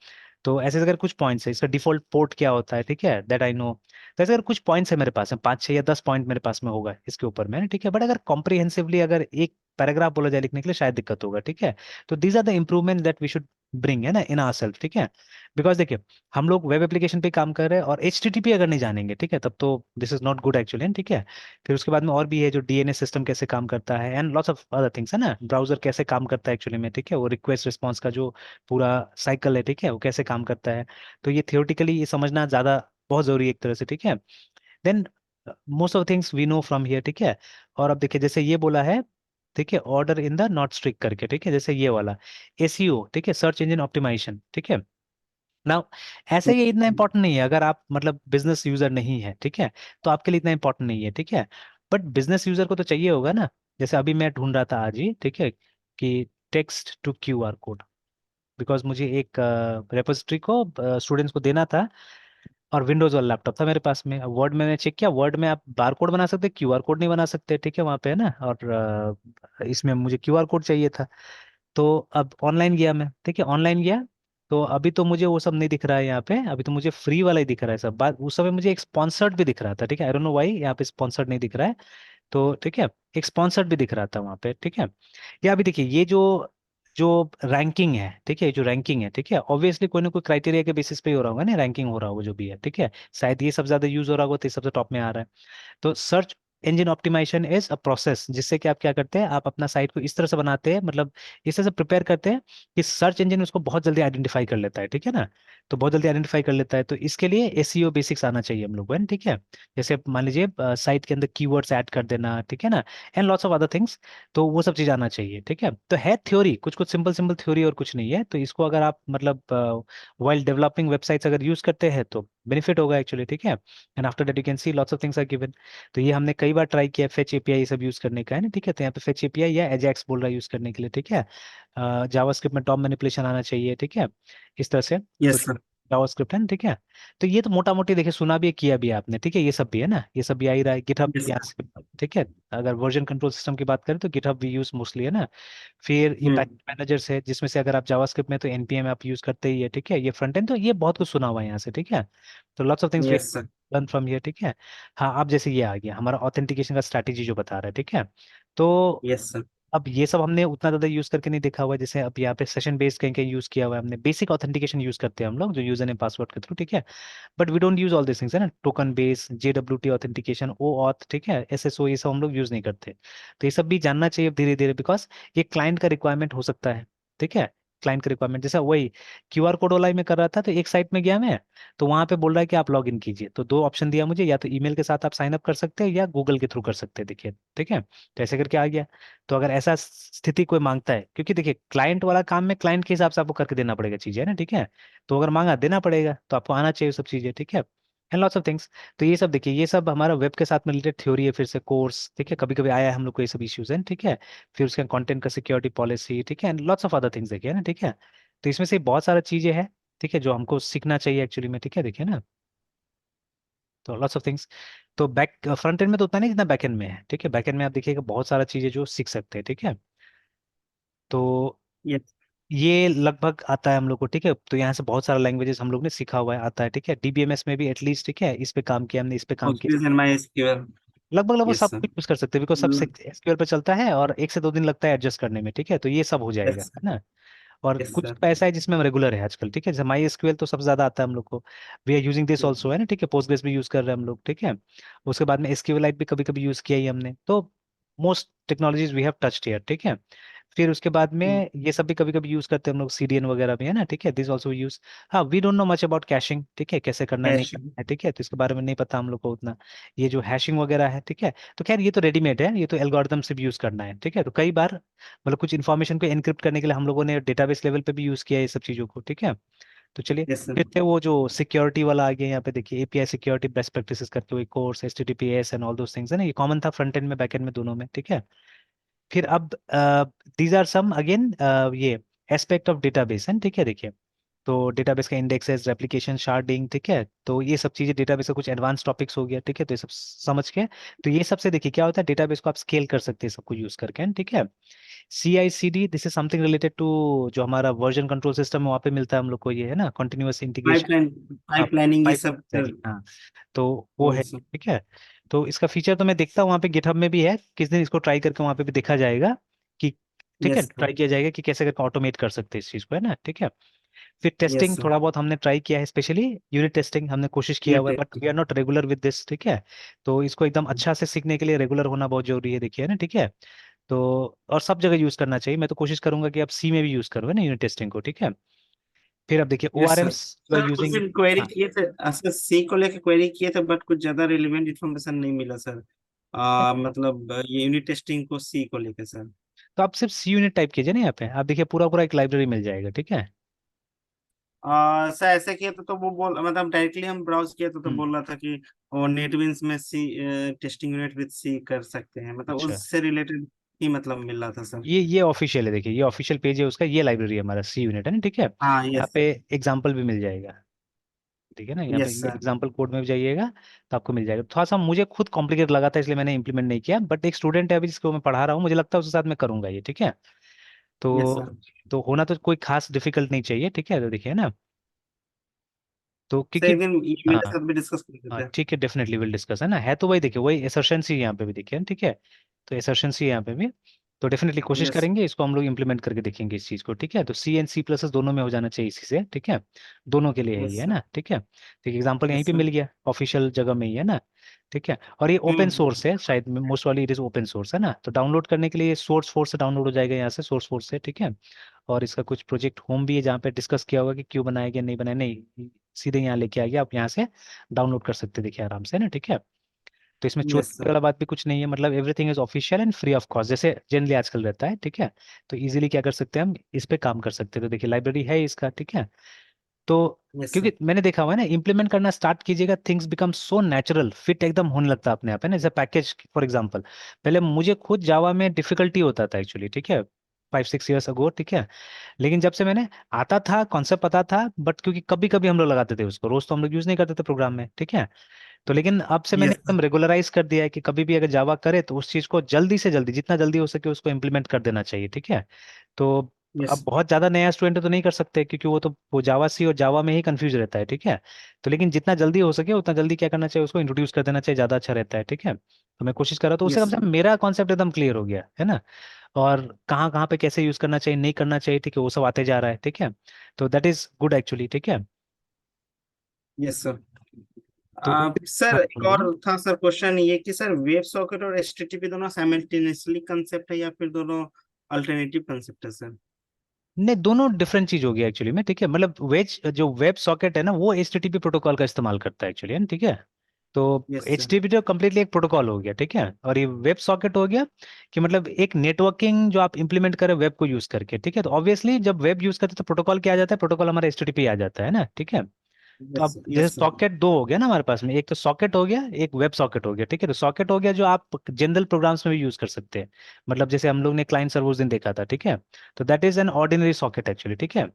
तो ऐसे अगर कुछ पॉइंट्स है, इसका डिफॉल्ट पोर्ट क्या होता है, ठीक है, दैट आई नो। तो ऐसे अगर कुछ पॉइंट्स है मेरे पास में, 5 6 या 10 पॉइंट मेरे पास में होगा इसके ऊपर में, ठीक है। बट अगर कॉम्प्रिहेंसिवली अगर एक पैराग्राफ बोला जाए लिखने के लिए, शायद दिक्कत होगा, ठीक है। तो these are the improvement that we should bring, है ना, इन आवर सेल्फ, ठीक है। बिकॉज देखिए, हम लोग वेब एप्लीकेशन पे काम कर रहे हैं और HTTP अगर नहीं जानेंगे, ठीक है, तब तो this is not good actually, ठीक है। फिर उसके बाद में और भी है, जो DNS सिस्टम कैसे काम करता है, and lots of other things, है ना, ब्राउजर कैसे काम करता है एक्चुअली में, ठीक है, वो रिक्वेस्ट रिस्पॉन्स का जो पूरा साइकिल है, ठीक है, वो कैसे काम करता है। तो ये थियोरेटिकली ये समझना ज्यादा बहुत जरूरी है एक तरह से, ठीक है। Then most of things we know from here, ठीक है। और अब देखिए जैसे ये बोला है, ठीक है, order in the not strict करके, ठीक है, जैसे ये वाला SEO, ठीक है, सर्च इंजन ऑप्टिमाइजेशन, ठीक है। नाउ ऐसे ये इतना इंपॉर्टेंट नहीं है अगर आप मतलब बिजनेस यूजर नहीं है, ठीक है, तो आपके लिए इतना इंपॉर्टेंट नहीं है, ठीक है। बट बिजनेस यूजर को तो चाहिए होगा ना। जैसे अभी मैं ढूंढ रहा था आज ही, ठीक है, कि text to QR code, because मुझे एक रेपोजिटरी को स्टूडेंट्स को देना था, और विंडोज वाला लैपटॉप था मेरे पास में। वर्ड में मैंने चेक किया, वर्ड में आप बार कोड बना सकते, QR कोड नहीं बना सकते, ठीक है, वहाँ पे, है ना। और इसमें मुझे QR कोड चाहिए था। तो अब ऑनलाइन गया मैं, ठीक है, ऑनलाइन गया, तो अभी तो मुझे वो सब नहीं दिख रहा है यहाँ पे, अभी तो मुझे फ्री वाला ही दिख रहा है सब बात। उस समय मुझे एक स्पॉन्सर्ड भी दिख रहा था, ठीक है, आई डोंट नो व्हाई यहाँ पे स्पॉन्सर्ड नहीं दिख रहा है। तो ठीक है, एक स्पॉन्सर्ड भी दिख रहा था वहाँ पे, ठीक है। या अभी देखिए ये जो जो रैंकिंग है, ठीक है, जो रैंकिंग है, ठीक है, ऑब्वियसली कोई ना कोई क्राइटेरिया के बेसिस पे ही हो रहा होगा ना, रैंकिंग हो रहा होगा जो भी है, ठीक है। शायद ये सबसे ज्यादा यूज हो रहा होगा तो ये सबसे टॉप में आ रहा है। तो search engine optimisation is a process, जिससे कि आप क्या करते हैं, आप अपना साइट को इस तरह से बनाते हैं, मतलब इस तरह से प्रिपेयर करते हैं कि सर्च इंजन उसको बहुत जल्दी आइडेंटिफाई कर लेता है, ठीक है ना। तो बहुत जल्दी आइडेंटिफाई कर लेता है, तो इसके लिए SEO बेसिक्स आना चाहिए हम लोग को, है ना, ठीक है। जैसे मान लीजिए साइट के अंदर कीवर्ड्स ऐड कर देना, ठीक है ना, and lots of other things. तो वो सब चीज आना चाहिए, ठीक है। तो है थ्योरी, कुछ कुछ सिंपल सिंपल थ्योरी और कुछ नहीं है। तो इसको अगर आप मतलब वाइल डेवलपिंग वेबसाइट्स अगर यूज करते हैं तो बेनिफिट होगा एक्चुअली, ठीक है। And after that you can see lots of things are given. तो ये हमने कई बार ट्राई किया, फेच API ये सब यूज करने का, है ना, ठीक है। तो यहाँ पे फेच API या एजेक्स बोल रहा है यूज करने के लिए, ठीक है। जावास्क्रिप्ट में टॉप मैनिपुलेशन आना चाहिए, ठीक है, इस तरह से। तो यस सर। जावास्क्रिप्ट है ना, ठीक है। तो ये तो मोटा मोटी देखिए सुना भी है, किया भी है आपने, ठीक है, ये सब भी है ना, ये सब भी आ ही रहा है। गिटहब यस यहाँ सर। से, ठीक है। अगर वर्जन कंट्रोल सिस्टम की बात करें तो गिटहब भी यूज मोस्टली, है ना। फिर ये पैकेज हम्म। मैनेजर्स है, जिसमें से अगर आप जावास्क्रिप्ट में तो NPM आप यूज करते ही है, ठीक है। ये फ्रंट एंड, तो ये बहुत कुछ सुना हुआ है यहाँ से, ठीक है। तो lots of things we yes sir. Learn from here, ठीक है। हाँ, अब जैसे ये आ गया हमारा ऑथेंटिकेशन का स्ट्रैटेजी जो बता रहा है, ठीक है। तो यस सर। अब ये सब हमने उतना ज्यादा यूज करके नहीं देखा हुआ है। जैसे अब यहाँ पे सेशन बेस्ड कहीं कहीं यूज किया हुआ है हमने, बेसिक ऑथेंटिकेशन यूज करते हैं हम लोग, जो यूजर ने पासवर्ड के थ्रू, ठीक है। But we don't use all this things, है ना, token base, JWT authentication, OAuth, ठीक है, SSO, ये सब हम लोग यूज नहीं करते। तो ये सब भी जानना चाहिए धीरे धीरे, बिकॉज ये क्लाइंट का रिक्वायरमेंट हो सकता है, ठीक है। क्लाइंट का रिक्वायरमेंट जैसा वही QR कोड वाला ही मैं कर रहा था, तो एक साइट में गया मैं, तो वहां पे बोल रहा है कि आप लॉग इन कीजिए, तो दो ऑप्शन दिया मुझे, या तो ईमेल के साथ आप साइन अप कर सकते हैं या गूगल के थ्रू कर सकते हैं, देखिए, ठीक है। तो ऐसे करके आ गया। तो अगर ऐसा स्थिति कोई मांगता है, क्योंकि देखिए क्लाइंट वाला काम में क्लाइंट के हिसाब से आपको करके देना पड़ेगा चीजें, है ना, ठीक है। तो अगर मांगा देना पड़ेगा, तो आपको आना चाहिए सब चीजें, ठीक है। And lots of things. तो ये सब देखिए, ये सब हमारा वेब के साथ में रिलेटेड थ्योरी है, फिर से कोर्स, ठीक है, कभी कभी आया है हम लोग को ये सब इश्यूज है, ठीक है। फिर उसका कंटेंट का सिक्योरिटी पॉलिसी, ठीक है, and lots of other things देखिए, है ना, ठीक है। तो इसमें से बहुत सारा चीजें हैं, ठीक है, जो हमको सीखना चाहिए एक्चुअली में, ठीक है, देखिए ना। तो लॉट्स ऑफ थिंग्स। तो बैक फ्रंट एंड में तो उतना नहीं जितना बैक एंड में है, ठीक है। बैक एंड में आप देखिएगा बहुत सारा चीजें जो सीख सकते हैं, ठीक है। तो यस। ये लगभग आता है हम लोग को, ठीक है। तो यहाँ से बहुत सारा लैंग्वेजेस हम लोग ने सीखा हुआ है, आता है, ठीक है। डीबीएमएस में भी एटलीस्ट, ठीक है, इस पे काम किया हमने, इस पे काम किया। Postgres and my SQL. लगभग लगभग यस सब सर। कुछ यूज कर सकते हैं, बिकॉज सब एसक्यूएल पे चलता है, और 1 से 2 दिन लगता है एडजस्ट करने में, ठीक है। तो ये सब हो जाएगा, यस। है ना। और यस कुछ सर। तो ऐसा है जिसमें हम रेगुलर है आजकल, ठीक है। जैसे माई एसक्यूएल तो सबसे ज्यादा आता है हम लोग को। We are using this also, है ना, ठीक है। पोस्टग्रेस भी यूज कर रहे हैं हम लोग, ठीक है। उसके बाद में एसक्यूएलाइट भी कभी कभी यूज किया ही हमने, तो most technologies we have touched here, ठीक है। फिर उसके बाद में ये सब भी कभी कभी यूज करते हैं हम लोग, सीडीएन वगैरह भी, है ना, ठीक है। This also use. हाँ, we don't know much about caching, ठीक है, कैसे करना है, नहीं कैश। करना है, ठीक है, तो इसके बारे में नहीं पता हम लोग को उतना। ये जो हैशिंग वगैरह है, ठीक है, तो खैर ये तो रेडीमेड है, ये तो एल्गोरिथम से भी यूज करना है, ठीक है। तो कई बार मतलब कुछ इन्फॉर्मेशन को एनक्रिप्ट करने के लिए हम लोगों ने डेटाबेस लेवल पे भी यूज किया है ये सब चीजों को, ठीक है। तो चलिए, यस सर। फिर से वो जो सिक्योरिटी वाला आ गया यहाँ पे, देखिए एपीआई सिक्योरिटी बेस्ट प्रैक्टिसेस करके वही course, HTTPS and all those things, है ना, ये कॉमन था फ्रंट एंड में, बैक एंड में, दोनों में, ठीक है। फिर अब दीज आर सम अगेन ये एस्पेक्ट ऑफ डेटाबेस है, ठीक है, देखिए। तो डेटाबेस का इंडेक्सेस, रेप्लिकेशन, शार्डिंग, ठीक है। तो ये सब चीजें डेटाबेस का कुछ एडवांस टॉपिक्स हो गया, ठीक है। तो ये सब समझ के, तो ये सबसे देखिए क्या होता है, डेटाबेस को आप स्केल कर सकते हैं सबको यूज करके, ठीक है। CI/CD, this is something related to जो हमारा वर्जन कंट्रोल सिस्टम है, वहाँ पे मिलता है हम लोग को, ये है ना, कंटिन्यूअस इंटीग्रेशन। पाइपलाइन। हाँ, पाइपलाइनिंग ये पाइप, सब सर। हाँ। तो वो है, टूल्स। ठीक है। तो इसका फीचर तो मैं देखता हूँ वहाँ पे गिटहब में भी है, किस दिन इसको ट्राई करके वहाँ पे भी देखा जाएगा कि, ठीक है, यस सर। ट्राई किया जाएगा कि कैसे करके ऑटोमेट कर सकते हैं इस चीज़ को, है ना, ठीक है। फिर यस टेस्टिंग सर। थोड़ा बहुत हमने ट्राई किया है, स्पेशली यूनिट टेस्टिंग हमने कोशिश किया हुआ है, but unit. We are not regular with this, ठीक है। तो इसको एकदम अच्छा से सीखने के लिए रेगुलर होना बहुत जरूरी है, देखिए, है ना, ठीक है। तो और सब जगह यूज करना चाहिए, मैं तो कोशिश करूंगा कि आप सी में भी यूज करो, है ना, यूनिट टेस्टिंग को, ठीक है। फिर अब देखिए oh yes are sir. Aims you are sir उस यूजिंग। दिन क्वेरी किए थे, सर सी को लेकर क्वेरी किए थे, बट कुछ ज्यादा रिलेवेंट इन्फॉर्मेशन नहीं मिला सर। मतलब ये यूनिट टेस्टिंग को सी को लेकर सर। तो आप सिर्फ सी यूनिट टाइप कीजिए ना, यहाँ पे आप देखिए पूरा पूरा एक लाइब्रेरी मिल जाएगा, ठीक है। सर ऐसे किया तो वो बोल मतलब डायरेक्टली हम ब्राउज किया तो हम्म। बोल रहा था कि वो नेटबीन्स में सी टेस्टिंग यूनिट विद सी कर सकते हैं, मतलब अच्छा, उससे रिलेटेड ही मतलब मिल रहा था सर। ये ऑफिशियल है, देखिए ये ऑफिशियल पेज है उसका, ये लाइब्रेरी है हमारा सी यूनिट, है ना, ठीक है। हाँ यहाँ यस। पे एग्जाम्पल भी मिल जाएगा, ठीक है ना, यहाँ पे यस सर। एग्जाम्पल कोड में भी जाइएगा तो आपको मिल जाएगा। थोड़ा सा मुझे खुद कॉम्प्लिकेट लगा था, इसलिए मैंने इंप्लीमेंट नहीं किया, बट एक स्टूडेंट है अभी जिसको मैं पढ़ा रहा हूँ, मुझे लगता है उसके साथ मैं करूंगा ये, ठीक है। यस तो सर। तो होना तो कोई खास डिफिकल्ट नहीं चाहिए, ठीक है, तो देखिए ना। तो सर क्योंकि एक दिन ये मेरे हाँ, साथ भी डिस्कस कर हाँ, लेते हैं। ठीक है, डेफिनेटली विल डिस्कस, है ना, है तो वही, देखिए वही एसर्शंस ही यहाँ पे भी देखिए, ठीक है। तो एसर्शंस ही यहाँ पे भी। तो डेफिनेटली कोशिश यस। करेंगे इसको हम लोग इम्प्लीमेंट करके देखेंगे इस चीज़ को, ठीक है। तो C एंड C++ दोनों में हो जाना चाहिए इसी से, ठीक है। दोनों के लिए है यस ये, है सर। ना, ठीक है। तो एग्जाम्पल यहीं यस पे सर। मिल गया ऑफिशियल जगह में ही, है ना, ठीक है। और ये ओपन हम्म। सोर्स है शायद, मोस्ट वाली इट इज ओपन सोर्स, है ना। तो डाउनलोड करने के लिए सोर्स फोर्स से डाउनलोड हो जाएगा, यहाँ से सोर्स फोर्स से, ठीक है। और इसका कुछ प्रोजेक्ट होम भी है जहाँ पे डिस्कस किया होगा कि क्यों बनाया गया, नहीं बनाया, नहीं, सीधे यहाँ लेके आ गया, आप यहाँ से डाउनलोड कर सकते हैं, देखिए आराम से, है ना, ठीक है। तो इसमें यस चोरी सर। वाला बात भी कुछ नहीं है, मतलब everything is official and free of cost, जैसे जनरली आजकल रहता है, ठीक है। तो इजीली क्या कर सकते हैं हम, इस पे काम कर सकते हैं, तो देखिए लाइब्रेरी है इसका, ठीक है। तो यस क्योंकि सर। मैंने देखा हुआ है ना, इंप्लीमेंट करना स्टार्ट कीजिएगा, things become so natural, fit एकदम होने लगता है अपने आप, है ना, जैसे पैकेज फॉर एग्जांपल। पहले मुझे खुद जावा में डिफिकल्टी होता था एक्चुअली, ठीक है, 5-6 ईयर्स अगो, ठीक है। लेकिन जब से मैंने आता था, कॉन्सेप्ट पता था, बट क्योंकि कभी कभी हम लोग लगाते थे उसको, रोज तो हम लोग यूज नहीं करते थे प्रोग्राम में, ठीक है। तो लेकिन अब से मैंने यस एकदम रेगुलराइज कर दिया है कि कभी भी अगर जावा करे तो उस चीज को जल्दी से जल्दी, जितना जल्दी हो सके उसको इम्प्लीमेंट कर देना चाहिए, ठीक है। तो अब यस। बहुत ज्यादा नया स्टूडेंट तो नहीं कर सकते, क्योंकि वो तो वो जावा सी और जावा में ही कंफ्यूज रहता है, ठीक है। तो लेकिन जितना जल्दी हो सके उतना जल्दी क्या करना चाहिए, उसको इंट्रोड्यूस कर देना चाहिए, ज्यादा अच्छा रहता है, ठीक है। तो मैं कोशिश कर रहा हूँ, तो उससे कम यस। से कम मेरा कॉन्सेप्ट एकदम क्लियर हो गया, है ना। और कहाँ कहाँ पे कैसे यूज करना चाहिए, नहीं करना चाहिए, ठीक है, वो सब आते जा रहा है, ठीक है। तो दैट इज गुड एक्चुअली, ठीक है। Yes sir. तो सर हाँ, एक बोलिए। और था सर क्वेश्चन ये कि सर वेब सॉकेट और एचटीटीपी दोनों साइमल्टेनियसली कंसेप्ट है या फिर दोनों अल्टरनेटिव कंसेप्ट है सर? नहीं, दोनों डिफरेंट चीज हो गया एक्चुअली में, ठीक है। मतलब जो वेब सॉकेट है ना, वो HTTP प्रोटोकॉल का इस्तेमाल करता है एक्चुअली, है ना, ठीक है। तो यस सर। HTTP तो कम्प्लीटली एक प्रोटोकॉल हो गया, ठीक है। और ये वेब सॉकेट हो गया कि मतलब एक नेटवर्किंग जो आप इंप्लीमेंट करें वेब को यूज करके, ठीक है। तो ऑब्वियसली जब वेब यूज करते हैं तो प्रोटोकॉल क्या आ जाता है, प्रोटोकॉल हमारा HTTP आ जाता है ना, ठीक है। तो यस अब जैसे यस सर। सॉकेट दो हो गया ना हमारे पास में, एक तो सॉकेट हो गया, एक वेब सॉकेट हो गया, ठीक है। तो सॉकेट हो गया जो आप जनरल प्रोग्राम्स में भी यूज कर सकते हैं, मतलब जैसे हम लोग ने क्लाइंट सर्वर उस दिन देखा था, ठीक है। तो that is an ordinary socket actually, ठीक है।